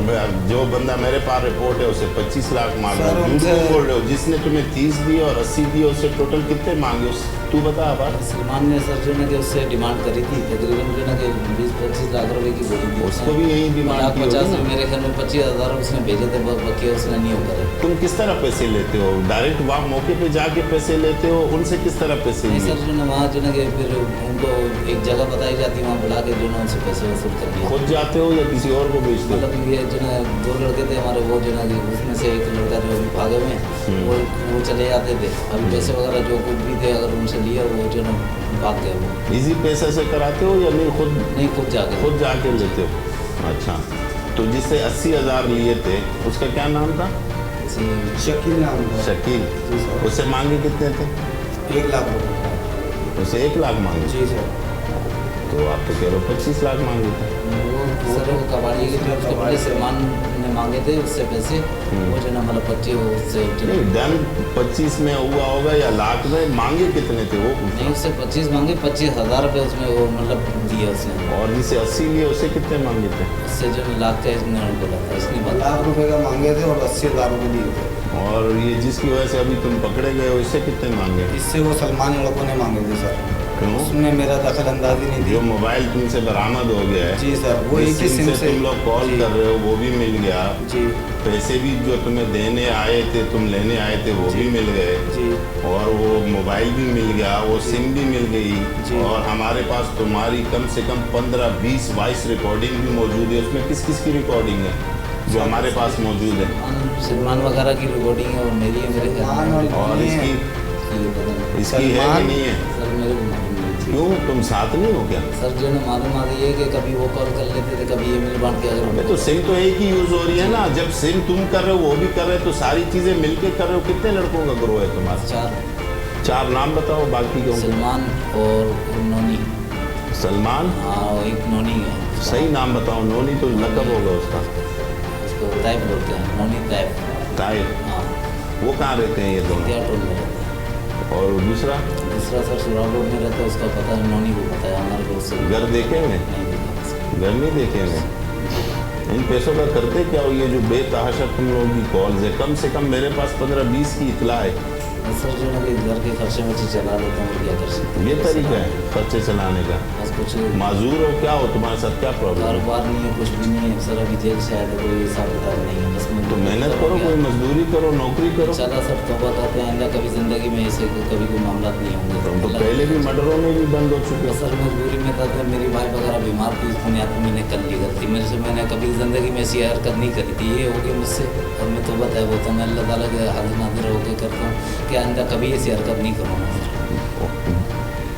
जो बंदा मेरे पास रिपोर्ट है उसे 25 लाख मांग रहे सर, हो। झूठ उनसे- क्यों बोल रहे हो? जिसने तुम्हें 30 दिए और 80 दिए उससे टोटल कितने मांगे? उस तू बता अब। सलमान ने सर जो ना कि उससे डिमांड करी थी तकरीबन जो ना कि 20-25 लाख रुपए की बोली थी। उसको भी यही डिमांड की होगी 50 ना? मेरे ख्याल में 25,000 उसने भेजे थे, बाकी उसने नहीं हो करे। तुम किस तरह पैसे लेते हो? डायरेक्ट वहाँ मौके पे जाके पैसे लेते हो? उनसे किस तरह पैसे नहीं लिए? सर जो ना वहाँ जो ना कि फिर उनको एक जगह बताई जाती है, वहाँ बुला के जो ना उनसे पैसे वसूल कर लिया। खुद जाते हो या किसी और को बेचते हो? मतलब ये जो ना 2 लड़के थे हमारे, वो जो ना कि उसमें से एक लड़का जो अभी भागे में वो चले जाते थे। अभी पैसे वगैरह जो कुछ भी थे अगर उनसे लिया वो जो ना भाग गया वो। इजी पैसे से कराते हो या नहीं खुद? नहीं खुद जाके खुद जाके लेते हो? अच्छा। तो जिससे 80,000 लिए थे उसका क्या नाम था? शकील नाम था। शकील। जी सर। उससे मांगे कितने थे? 1 लाख रुपए। उससे 1 लाख मांगे? जी सर। तो आप तो कह रहे हो 25 लाख मांगे थे। वो सर वो कबाड़ी के जो उसके बड़े सलमान ने मांगे थे उससे पैसे, वो जो ना मतलब 25 उससे जो नहीं, डन 25 में हुआ होगा या लाख में? मांगे कितने थे वो? नहीं उससे 25 मांगे, 25,000 रुपये उसमें वो मतलब दिए उसने। और जिसे 80 लिए उसे कितने मांगे थे? उससे जो लाख का इसने बोला था, इसने 1 लाख रुपए का मांगे थे और 80,000 रुपये दिए थे। और ये जिसकी वजह से अभी तुम पकड़े गए हो इससे कितने मांगे? इससे वो सलमान लड़कों ने मांगे थे सर। क्यों? उसने मेरा दखल अंदाजी नहीं जो दी। मोबाइल तुमसे बरामद हो गया है, जी सर, वो जिस एक ही सिम सिम से तुम लोग कॉल जी। कर रहे हो वो भी मिल गया। जी पैसे भी जो तुम्हें देने आए थे, तुम लेने आए थे, वो भी मिल गए। जी और वो मोबाइल भी मिल गया, वो सिम भी मिल गई। जी। और हमारे पास तुम्हारी कम से कम 15-20 वॉइस रिकॉर्डिंग भी मौजूद है। उसमें किस किस की रिकॉर्डिंग है जो हमारे पास मौजूद है? सलमान वगैरह की रिकॉर्डिंग है और मेरी है मेरे ख्याल सलमान में। और- और नहीं है। इसकी ये पता नहीं। इसकी है कि सलमान- नहीं है? सर मेरे को मालूम नहीं थी। क्यों, तुम साथ नहीं हो क्या? सर जो ना मालूम आ गई है कि कभी वो कॉल कर लेते थे, कभी ये मिल बांट के अबे अगर तो सिम तो एक ही यूज हो रही है ना। जब सिम तुम कर रहे हो वो भी कर रहे हो तो सारी चीजें मिलके कर रहे हो। कितने लड़कों का ग्रोह है तुम्हारा? 4 नाम बताओ बाकी के। सलमान और नोनी। सलमान। हाँ और एक नोनी है। सही नाम बताओ। नोनी तो लकब होगा उसका। उसको तैब बोलते हैं, नोनी तैब। ताहिर। हाँ वो कहाँ रहते हैं ये दोनों? इंडिया टोल में रहते हैं। और दूसरा? दूसरा सर सुराब रोड में रहता है, उसका पता है, नोनी को पता है, हमारे को उससे घर देखे हुए? नहीं देखा उसको। घर नहीं देखे हुए। इन पैसों का करते क्या हो? ये जो बेतहाशा तुम लोगों की कॉल्स है, कम से कम मेरे पास 15-20 की इतला है। सर जो ना कि घर के खर्चे वर्चे चला लेता हूँ, क्या कर सकते हैं। ये तरीका है खर्चे चलाने का? बस कुछ माजूर हो क्या हो? तुम्हारे साथ क्या प्रॉब्लम है? कारोबार नहीं है, कुछ भी नहीं है सर। अभी जेल से आया था, कोई हिसाब किताब नहीं है। बस तो मेहनत करो, कोई मजदूरी करो, नौकरी करो। चला सर तौबा करते हैं, आइंदा कभी ज़िंदगी में ऐसे कभी कोई मामला नहीं होंगे। तुम तो पहले भी मर्डरों में भी बंद हो चुके हो। सर मजबूरी में था तो मेरी वाइफ वगैरह बीमार थी, इस बुनियाद पर मैंने कर ली गलती। मेरे से मैंने कभी ज़िंदगी में ऐसी हरकत नहीं करी थी। ये हो गई मुझसे और मैं तो बताया वो तो मैं अल्लाह ताला के हाजिर नाजिर होकर करता हूँ कि आइंदा कभी ऐसी हरकत नहीं करूँगा।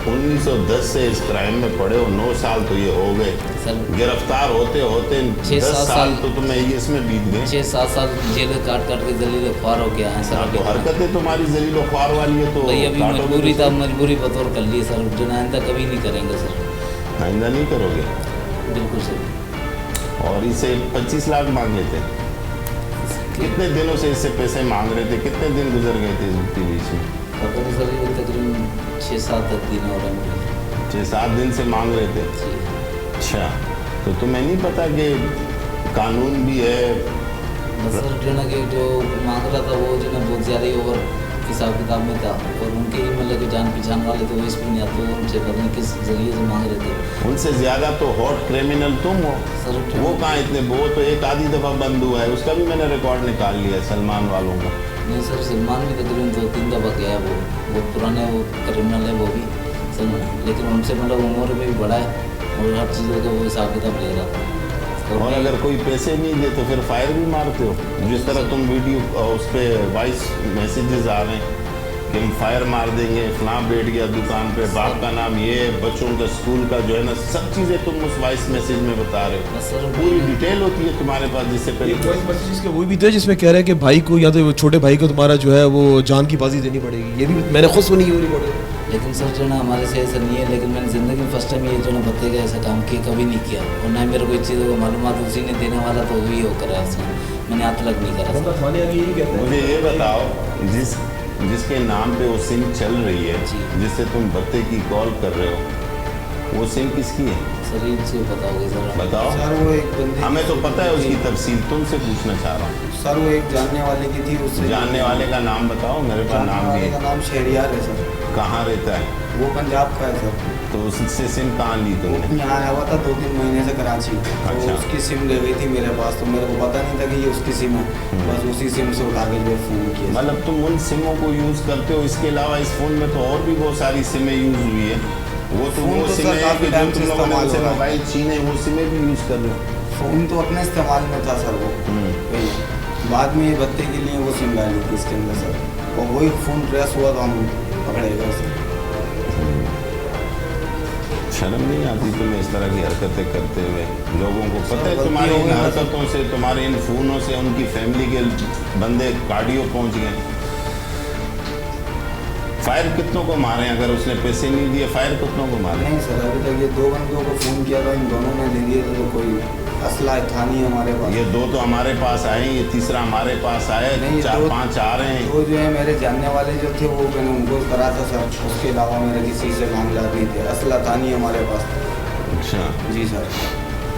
1910 से इस क्राइम में पड़े हो, 9 साल तो ये हो गए। सर गिरफ्तार होते होते 10 साल तो तुम्हें ये इसमें बीत गए। 6-7 साल जेल काट काट के जलील ख्वार हो गया है सर। हाँ, तो हरकतें तुम्हारी जलील ख्वार वाली है तो भाई अभी काटोगे मजबूरी तो था, मजबूरी बतौर कर ली सर। जो ना आइंदा कभी नहीं करेंगे सर, आइंदा नहीं करोगे। बिल्कुल सर। और इसे 25 लाख मांग लेते। कितने दिनों से इससे पैसे मांग रहे थे? कितने दिन गुजर गए थे इसके बीच में? पता नहीं सर, ये तकरीबन 6-7 दिन हो रहे हैं। 6-7 दिन से मांग रहे थे। अच्छा, तो तुम्हें नहीं पता कि कानून भी है, सर जो ना कि जो मांग रहा था वो जो ना बहुत ज़्यादा ही ओवर हिसाब किताब में था, और उनके ही मतलब कि जान पहचान वाले थे वो इस पर नहीं आते, उनसे पता नहीं किस जरिए से मांग रहे थे। उनसे ज़्यादा तो हॉट क्रिमिनल तुम हो। सर वो कहाँ इतने, वो तो एक आधी दफ़ा बंद हुआ है, उसका भी मैंने रिकॉर्ड निकाल लिया है, सलमान वालों का। नहीं सर, सलमान भी तकरीबन 2-3 दफ़ा गया है, वो बहुत पुराने वो क्रिमिनल है वो भी सलमान, लेकिन उनसे मतलब उम्र में भी बड़ा है और हर चीज़ों का वो हिसाब किताब ले रहा था। और अगर कोई पैसे नहीं दे तो फिर फायर भी मारते हो, जिस तरह तुम वीडियो उस पर वॉइस मैसेजेस आ रहे हैं कि हम फायर मार देंगे, फलां बैठ गया दुकान पे, बाप का नाम ये है, बच्चों का स्कूल का जो है ना सब चीज़ें तुम उस वॉइस मैसेज में बता रहे हो। सर पूरी डिटेल होती है तुम्हारे पास, जिससे पहले वॉइस मैसेजेस के वो भी थे जिसमें कह रहे हैं कि भाई को या तो छोटे भाई को तुम्हारा जो है वो जान की बाजी देनी पड़ेगी, ये भी मैंने खुद सुनी है वो रिकॉर्डिंग। लेकिन सर जो ना हमारे से ऐसा नहीं है, लेकिन मैंने ज़िंदगी में फर्स्ट टाइम ये जो ना भत्ते का ऐसा काम किया कभी नहीं किया, और ना ही मेरे को इस चीज़ों को मालूमात उसी ने देने वाला तो वही होकर है उसमें, मैंने आज तक नहीं करा। मुझे ये बताओ, जिसके नाम पे वो सिम चल रही है, जी। जिससे तुम भत्ते की कॉल कर रहे हो, वो सिम किसकी है? सर इनसे बताओगे सर? बताओ। सर वो एक बंदे हमें तो पता है उसकी तफसील, तुमसे पूछना चाह रहा हूँ। सर वो एक जानने वाले की थी, उससे जानने वाले का नाम बताओ, मेरे पास जानने नाम वाले भी का है। नाम शहरियार है सर, कहाँ रहता है? वो पंजाब का है सर। तो उससे सिम कहाँ ली तुमने? यहाँ आया हुआ था 2-3 महीने से कराची, तो अच्छा। उसकी सिम ले गई थी मेरे पास, तो मेरे को पता नहीं था कि ये उसकी सिम है, बस उसी सिम से उठा के लिए फ़ोन किया। मतलब तुम उन सिमों को यूज़ करते हो, इसके अलावा इस फ़ोन में तो और भी बहुत सारी सिमें यूज़ हुई है। वो तो फ़ोन वो तो सिमें सर है काफ़ी कि जो टाइम तुम से लोगों ने इस्तेमाल उनसे हो रहा है। मोबाइल छीने, वो सिमें भी यूज़ कर रहे हो। फ़ोन तो अपने इस्तेमाल में था सर वो, वही बाद में ये भत्ते के लिए वो सिम डाली थी इसके अंदर सर, और वही फ़ोन ट्रेस हुआ तो हम पकड़े गए सर। शर्म नहीं आती तुम्हें इस तरह की हरकतें करते हुए? लोगों को पता है गलती तुम्हारी हो इन गई, हरकतों से, तुम्हारे इन फ़ोनों से उनकी फैमिली के बंदे कार्डियो पहुंच गए। फायर कितनों को मारे? अगर उसने पैसे नहीं दिए, फायर कितनों को मारे? नहीं सर, अभी तक ये 2 बंदों को फ़ोन किया था, इन दोनों ने ले लिए थे, तो कोई असला था नहीं हमारे पास। ये 2 तो हमारे पास आए, ये तीसरा हमारे पास आया, नहीं, ये 4-5 आ रहे हैं। वो जो है मेरे जानने वाले जो थे वो मैंने उनको करा था सर, उसके अलावा मेरे किसी से मामला नहीं थे, असला था नहीं हमारे पास। अच्छा, जी सर।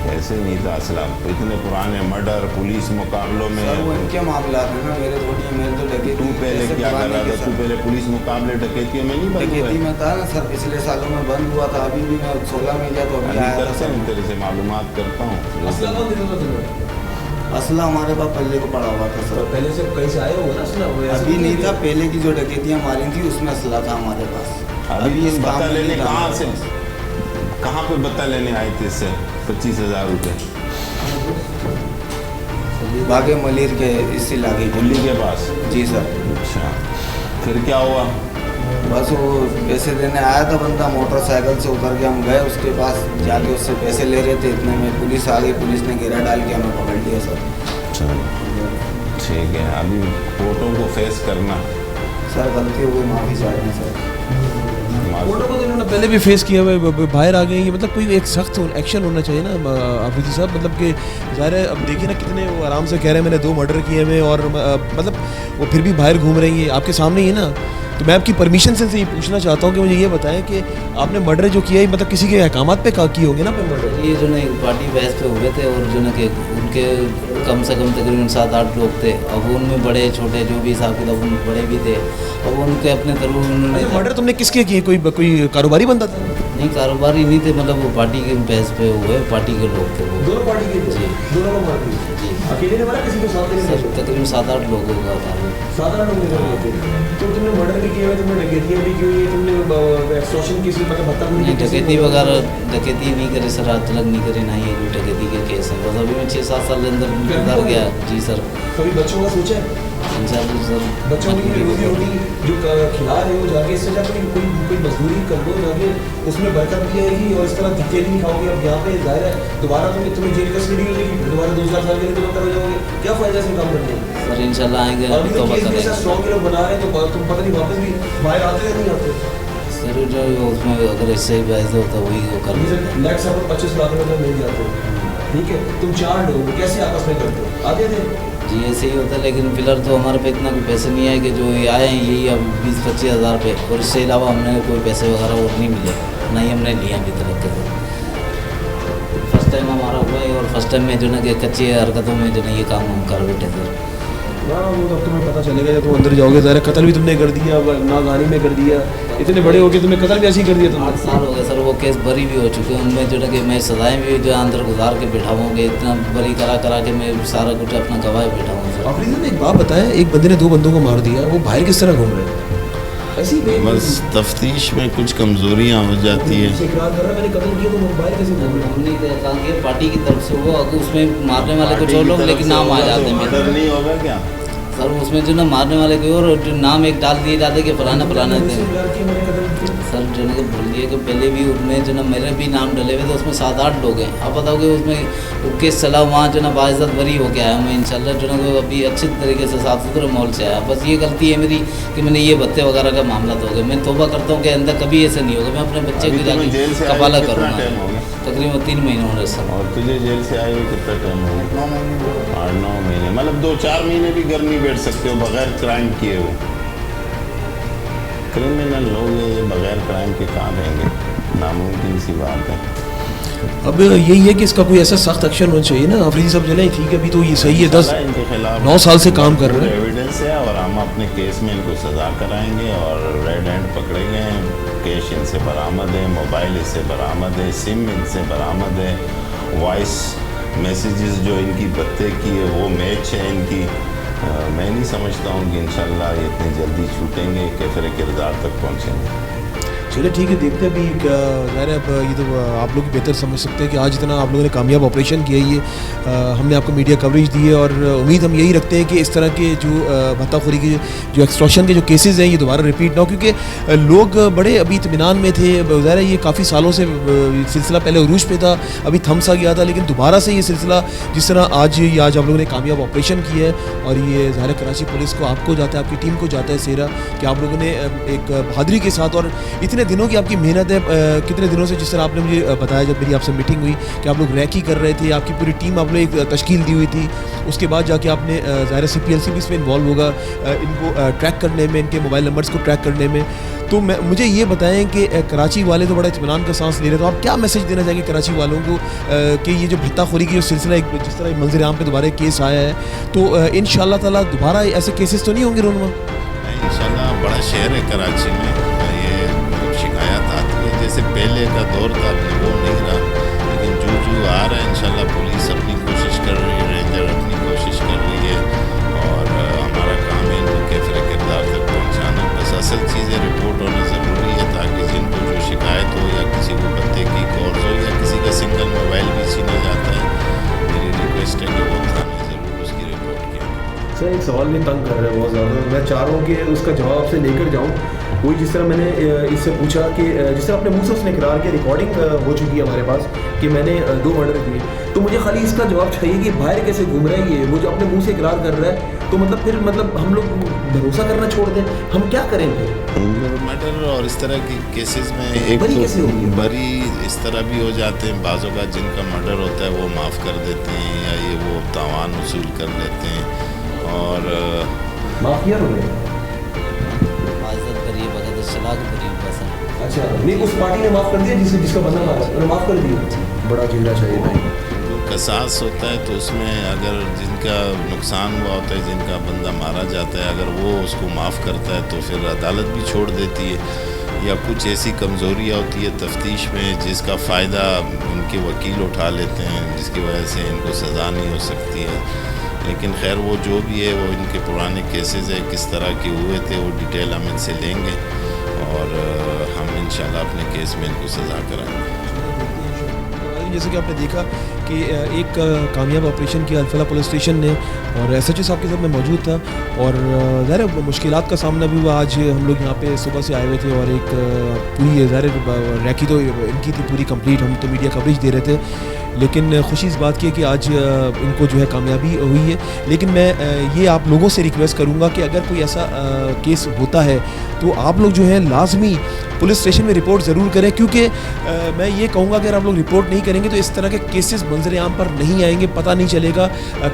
ऐसे नहीं था असला? इतने पुराने मर्डर पुलिस मुकाबलों में सर वो इनके मामला थे ना, मेरे थोड़ी, मेरे तो डकैती। तू पहले ऐसे क्या कर पुराने रहा के था? तू सर। पहले पुलिस मुकाबले डकैतियों में नहीं बंद हुआ डकैती है? में था ना सर, पिछले सालों में बंद हुआ था, अभी भी मैं 16 में गया तो अभी अभी आया था करते सर। हैं, तेरे से मालूमात करता हूँ। असला हमारे पास पहले को पड़ा हुआ था सर, पहले से कहीं से आया होगा ना असला? अभी नहीं था, पहले की जो डकैतियाँ मारी थी उसमें असला था हमारे पास। अभी इस तुम काम बता में लेने नहीं था कहाँ हमारे से, पास। कहाँ पे बता लेने आए थे इससे 25,000 रुपये? बागे मलिर के इस इलाके के। दिल्ली के पास? जी सर। अच्छा, फिर क्या हुआ? बस वो पैसे देने आया था बंदा, मोटरसाइकिल से उतर के हम गए उसके पास, जाके उससे पैसे ले रहे थे, इतने में पुलिस आ गई, पुलिस ने घेरा डाल के हमें पकड़ लिया सर। अच्छा, ठीक है, अभी कोर्टों को फेस करना। सर गलती हो गई, माफ़ी चाह रहे हैं सर। कोर्टों को तो इन्होंने पहले भी फेस किया हुआ है, बाहर आ गए हैं, मतलब कोई एक सख्त एक्शन होना चाहिए ना आफरीदी साहब, मतलब कि ज़ाहिर है अब देखिए ना कितने वो आराम से कह रहे हैं मैंने 2 मर्डर किए हुए, और मतलब वो फिर भी बाहर घूम रही है, आपके सामने ही है ना। तो मैं आपकी परमिशन से ये पूछना चाहता हूँ कि मुझे ये बताएं कि आपने मर्डर जो किया है मतलब किसी के अहकामात पे किए होंगे ना पे मर्डर? ये जो ना एक पार्टी बहस पे हुए थे, और जो ना कि उनके कम से कम तकरीबन 7-8 लोग थे, अब उनमें बड़े छोटे जो भी हिसाब किताब उनमें बड़े भी थे, अब उनके अपने तरफ उन्होंने मर्डर तुमने किसके किए? कोई कारोबारी बंदा था? नहीं, कारोबारी नहीं थे, मतलब वो पार्टी के बहस पे हुए, पार्टी के लोग थे वो। दोनों पार्टी के जी। दोनों को मार दिया? जी। अकेले ने मारा किसी को साथ सर तकरीबन 7-8 लोगों का था वो। साधारण लोग निकल गए थे। तो तुमने मर्डर भी किया हुआ, तुमने डकैतियाँ भी की हुई है, तुमने एक्सटॉर्शन की मतलब भत्ता नहीं, डकैती वगैरह डकैती नहीं करी सर, आज तक नहीं करी, ना ही कोई डकैती के केस है, बस अभी मैं 6-7 साल के अंदर गुजर गया। जी सर। कभी बच्चों का सोचा है? इंशाल्लाह सर, बच्चों की रोजी रोटी जो खिला रहे हो, जाके इससे जाकर कोई मजदूरी कर लो, जाके उसमें बरकत भी आएगी, और इस तरह धक्के नहीं खाओगे। अब यहाँ पे जाहिर है दोबारा तुम्हें जेल कस्टडी हो जाएगी, फिर दोबारा 2-4 साल के लिए तुम अंदर हो जाओगे, क्या फायदा से काम करने का? सर इंशाल्लाह आएंगे, अभी तो तौबा केस करेंगे। जैसा स्ट्रॉन्ग लोग बना रहे हैं, तो तुम पता नहीं वापस भी बाहर आते या नहीं आते? सर जो उसमें अगर इससे ही बहस होता वही वो कर लेते। नेक्स्ट आपको 25 लाख रुपये मिल जाते हो, ठीक है, तुम 4 लोग कैसे आपस में करते हो? आते थे? जी ऐसे ही होता है, लेकिन फिलहाल तो हमारे पे इतना कोई पैसे नहीं आए कि जो ये आए हैं यही अब 20-25 हज़ार पे, और इससे अलावा हमने कोई पैसे वगैरह और नहीं मिले, ना ही हमने लिए अभी तक के। फर्स्ट टाइम हमारा हुआ है और फर्स्ट टाइम में जो ना कि कच्ची हरकतों में जो ना ये काम हम कर बैठे थे। हाँ, वो तो अब तुम्हें पता चलेगा जब तुम अंदर जाओगे। ज़रा कत्ल भी तुमने कर दिया, नागानी में कर दिया, इतने बड़े हो गए तुम्हें कत्ल भी ऐसे ही कर दिया 8 साल हो गए सर, वो केस बरी भी हो चुके हैं, उनमें जो ना कि मैं सजाएं भी जो अंदर गुजार के बैठा हूँ, इतना बरी करा के मैं सारा कुछ अपना गवाह बैठा हूँ सर। आफरीदी ने एक बात बताया, एक बंदे ने 2 बंदों को मार दिया, वो बाहर किस तरह घूम रहे हैं? ऐसी बस तफ्तीश में कुछ कमज़ोरियाँ हो जाती है। इकरार कर रहा है मैंने कत्ल किया, तो वो बाहर कैसे घूम रहे हैं? हमने कहा कि पार्टी की तरफ से वो उसमें मारने वाले कुछ और लोग, लेकिन नाम आ जाते हैं मर्डर नहीं होगा क्या सर, उसमें जो ना मारने वाले कोई और नाम एक डाल दिए जाते कि फलाना थे सर, जो ना बोल दिए कि पहले भी उसमें जो ना मेरे भी नाम डले हुए थे, उसमें 7-8 लोग हैं। अब बताओ कि उसमें वो केस चला, वहाँ जो ना बाइज़्ज़त बरी हो गया है, मैं इंशाल्लाह जो ना अभी अच्छे तरीके से साफ़ सुथरे माहौल से आया। बस ये गलती है मेरी कि मैंने ये भत्ते वगैरह का मामला तो हो गया। मैं तौबा करता हूँ कि अंदर कभी ऐसा नहीं होगा, मैं अपने बच्चे की जाके कबाला करूँगा। तकरीबन 3 महीने होने सर। और तुझे जेल से आए हुए कितना टाइम हो गया? 8-9 महीने, मतलब 2-4 महीने भी घर नहीं बैठ सकते हो बगैर क्राइम किए हुए। क्रिमिनल लोग ये बगैर क्राइम के कहाँ रहेंगे? नामुमकिन सी बात है। अब यही है कि इसका कोई ऐसा सख्त एक्शन होना चाहिए ना। आफरीदी साहब चले ठीक है, अभी तो ये सही है, 9 साल से काम कर रहे हैं, एविडेंस है और हम अपने केस में इनको सज़ा कराएंगे। और रेड हैंड पकड़े गए हैं, कैश इनसे बरामद है, मोबाइल इससे बरामद है, सिम इनसे बरामद है, वॉइस मैसेजेस जो इनकी बत्ते की है वो मैच है इनकी। मैं नहीं समझता हूँ कि इंशाल्लाह ये इतनी जल्दी छूटेंगे, कैफर किरदार तक पहुँचेंगे। चलिए ठीक है, देखते हैं अभी क्या ज़ाहिर है। अब ये तो आप लोग बेहतर समझ सकते हैं कि आज इतना आप लोगों ने कामयाब ऑपरेशन किया है, ये हमने आपको मीडिया कवरेज दी है और उम्मीद हम यही रखते हैं कि इस तरह के जो भत्ताखोरी के जो एक्सटॉर्शन के जो केसेस हैं ये दोबारा रिपीट ना हो, क्योंकि लोग बड़े अभी इत्मीनान में थे। ज़ाहिर है ये काफ़ी सालों से सिलसिला पहले उरूज पे था, अभी थम सा गया था, लेकिन दोबारा से ये सिलसिला जिस तरह आज आप लोगों ने कामयाब ऑपरेशन किया है और ये ज़ाहिर है कराची पुलिस को आपको जाता है, आपकी टीम को जाता है सेहरा कि आप लोगों ने एक बहादुरी के साथ और इतने दिनों की आपकी मेहनत है, कितने दिनों से जिस तरह आपने मुझे बताया जब मेरी आपसे मीटिंग हुई कि आप लोग रैकी कर रहे थे, आपकी पूरी टीम आपने एक तश्कील दी हुई थी, उसके बाद जाके आपने ज़ाहिर CPLC भी इसमें इन्वॉल्व होगा इनको ट्रैक करने में, इनके मोबाइल नंबर्स को ट्रैक करने में। तो मुझे ये बताएं कि कराची वाले तो बड़ा इत्मीनान का सांस ले रहे, तो आप क्या मैसेज देना चाहेंगे कराची वालों को कि ये जो भत्ताखोरी की जो सिलसिला जिस तरह मंजर आम पे दोबारा केस आया है, तो इंशाअल्लाह ताला दोबारा ऐसे केसेस तो नहीं होंगे रोनमा? इंशाल्लाह बड़ा शहर है कराची में, ये शिकायत आती है, जैसे पहले का दौर था वो नहीं रहा, लेकिन जो आ रहा है इंशाल्लाह पुलिस अपनी कोशिश कर रही है, रेंजर अपनी कोशिश कर रही है और हमारा काम है इनको कैफर किरदार तक पहुँचाना। बस असल चीज़ें रिपोर्ट होना ज़रूरी है ताकि जिनको जो शिकायत हो या किसी को पत्ते की कॉल हो या किसी का सिंगल मोबाइल भी छीना जाता है, मेरी रिक्वेस्ट है कि वो थाने ज़रूर उसकी रिपोर्ट किया। सर एक सवाल में तंग कर रहा है बहुत ज़्यादा, मैं चाह रहा हूँ कि उसका जवाब आपसे लेकर जाऊँ। वही जिस तरह मैंने इससे पूछा कि जिस तरह अपने मुँह से उसने इकरार किया, रिकॉर्डिंग हो चुकी है हमारे पास कि मैंने 2 मर्डर किए, तो मुझे खाली इसका जवाब चाहिए कि बाहर कैसे घूम रहा है ये, वो जो अपने मुँह से इकरार कर रहा है, तो मतलब फिर मतलब हम लोग भरोसा करना छोड़ दें, हम क्या करें फिर? मर्डर और इस तरह के केसेस में एक बरी कैसे होगी? बरी इस तरह भी हो जाते हैं, बाज़ों का जिनका मर्डर होता है वो माफ़ कर देते हैं या ये वो तावान वसूल कर लेते हैं और माफिया हो गए। बाइज़्ज़त बरी बगैर शराब बरी पसंद। अच्छा, नहीं उस पार्टी ने माफ़ कर दिया जिसका बंदा मारा, उन्होंने माफ़ कर दिया। बड़ा चेहरा चाहिए भाई। कसास होता है तो उसमें अगर जिनका नुकसान हुआ होता है, जिनका बंदा मारा जाता है, अगर वो उसको माफ़ करता है तो फिर अदालत भी छोड़ देती है, या कुछ ऐसी कमज़ोरियाँ होती है तफ्तीश में जिसका फ़ायदा उनके वकील उठा लेते हैं, जिसकी वजह से इनको सज़ा नहीं हो सकती है। लेकिन खैर वो जो भी है वो इनके पुराने केसेस है, किस तरह के हुए थे वो डिटेल हम इनसे लेंगे और हम इंशाल्लाह अपने केस में इनको सज़ा कराएंगे। जैसे कि आपने देखा कि एक कामयाब ऑपरेशन किया अल्फला पुलिस स्टेशन ने और SHO साहब के साथ मैं मौजूद था और ज़ाहिर मुश्किलात का सामना भी हुआ। आज हम लोग यहाँ पे सुबह से आए हुए थे और एक पूरी ज़ाहिर रैकी तो इनकी थी पूरी कंप्लीट, हम तो मीडिया कवरेज दे रहे थे, लेकिन खुशी इस बात की है कि आज इनको जो है कामयाबी हुई है। लेकिन मैं ये आप लोगों से रिक्वेस्ट करूँगा कि अगर कोई ऐसा केस होता है तो आप लोग जो है लाजमी पुलिस स्टेशन में रिपोर्ट ज़रूर करें, क्योंकि मैं ये कहूँगा अगर आप लोग रिपोर्ट नहीं करेंगे करेंगे तो इस तरह के केसेस मंजर आम पर नहीं आएंगे, पता नहीं चलेगा,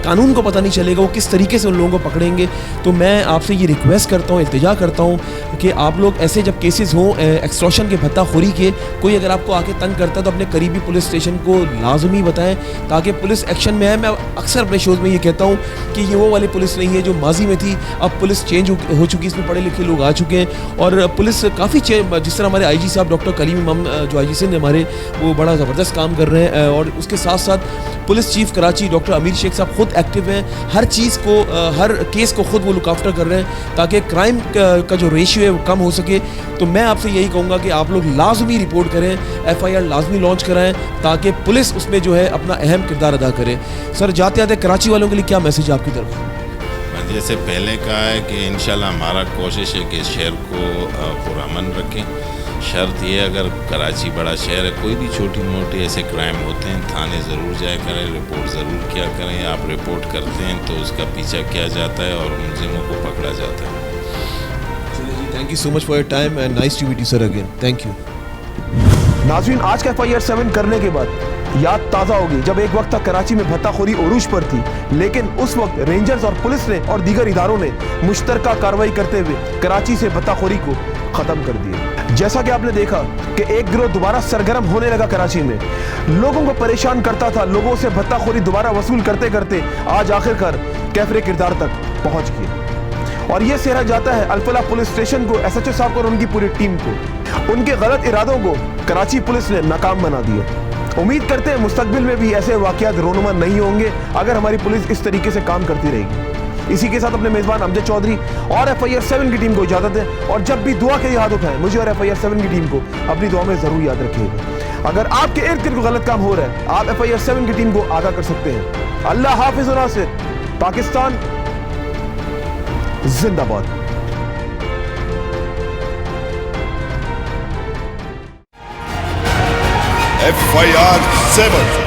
कानून को पता नहीं चलेगा वो किस तरीके से उन लोगों को पकड़ेंगे। तो मैं आपसे ये रिक्वेस्ट करता हूँ, इल्तिजा करता हूँ कि आप लोग ऐसे जब केसेस हों एक्सटॉर्शन के, भत्ताखोरी के, कोई अगर आपको आके तंग करता है तो अपने करीबी पुलिस स्टेशन को लाजमी बताएं ताकि पुलिस एक्शन में आए। मैं अक्सर अपने शोज़ में ये कहता हूँ कि ये वो वाली पुलिस नहीं है जो माजी में थी, अब पुलिस चेंज हो चुकी है, इसमें पढ़े लिखे लोग आ चुके हैं और पुलिस काफ़ी जिस तरह हमारे IG साहब डॉक्टर कलीम इमाम जो IG सिंध हमारे, वो बड़ा ज़बरदस्त काम कर रहे हैं और उसके साथ साथ पुलिस चीफ कराची डॉक्टर अमीर शेख साहब खुद एक्टिव हैं, हर चीज़ को, हर केस को खुद वो लुक आफ्टर कर रहे हैं ताकि क्राइम का जो रेशियो है वो कम हो सके। तो मैं आपसे यही कहूँगा कि आप लोग लाजमी रिपोर्ट करें, FIR लाजमी लॉन्च कराएं ताकि पुलिस उसमें जो है अपना अहम किरदार अदा करे। सर जाते आते कराची वालों के लिए क्या मैसेज आपकी तरफ? जैसे पहले कहा है कि इंशाल्लाह हमारा कोशिश है कि शहर को पुरअमन रखें। शर्त ये, अगर कराची बड़ा शहर है, कोई भी छोटी मोटी ऐसे क्राइम होते हैं, थाने ज़रूर जाया करें, रिपोर्ट ज़रूर किया करें। आप रिपोर्ट करते हैं तो उसका पीछा किया जाता है और मुलजिमों को पकड़ा जाता है। Thank you so much for your time and nice to meet you sir again. Thank you. नाज़रीन, आज का FIR 7 करने के बाद याद ताज़ा होगी जब एक वक्त तक कराची में भत्ताखोरी उरूज पर थी, लेकिन उस वक्त रेंजर्स और पुलिस ने और दीगर इदारों ने मुश्तरका कार्रवाई करते हुए कराची से भत्ताखोरी को ख़त्म कर दिया। जैसा कि आपने देखा कि एक गिरोह दोबारा सरगर्म होने लगा कराची में, लोगों को परेशान करता था, लोगों से भत्ताखोरी दोबारा वसूल करते करते आज आखिरकार कैफरे किरदार तक पहुंच गए। और ये सेहरा जाता है अल-फलाह पुलिस स्टेशन को, SHO साहब को और उनकी पूरी टीम को। उनके गलत इरादों को कराची पुलिस ने नाकाम बना दिया। उम्मीद करते हैं मुस्तकबिल में भी ऐसे वाकयात रोनुमा नहीं होंगे अगर हमारी पुलिस इस तरीके से काम करती रहेगी। इसी के साथ अपने मेज़बान अमजद चौधरी और FIR 7 की टीम को इजाज़त दें और जब भी दुआ के हाथ उठाएं, मुझे और FIR 7 की टीम को अपनी दुआ में ज़रूर याद रखिएगा। अगर आपके इर्द गिर्द गलत काम हो रहा है, आप FIR 7 की टीम को आगाह कर सकते हैं। अल्लाह हाफिज़ व नासिर। पाकिस्तान जिंदाबाद। FIR 7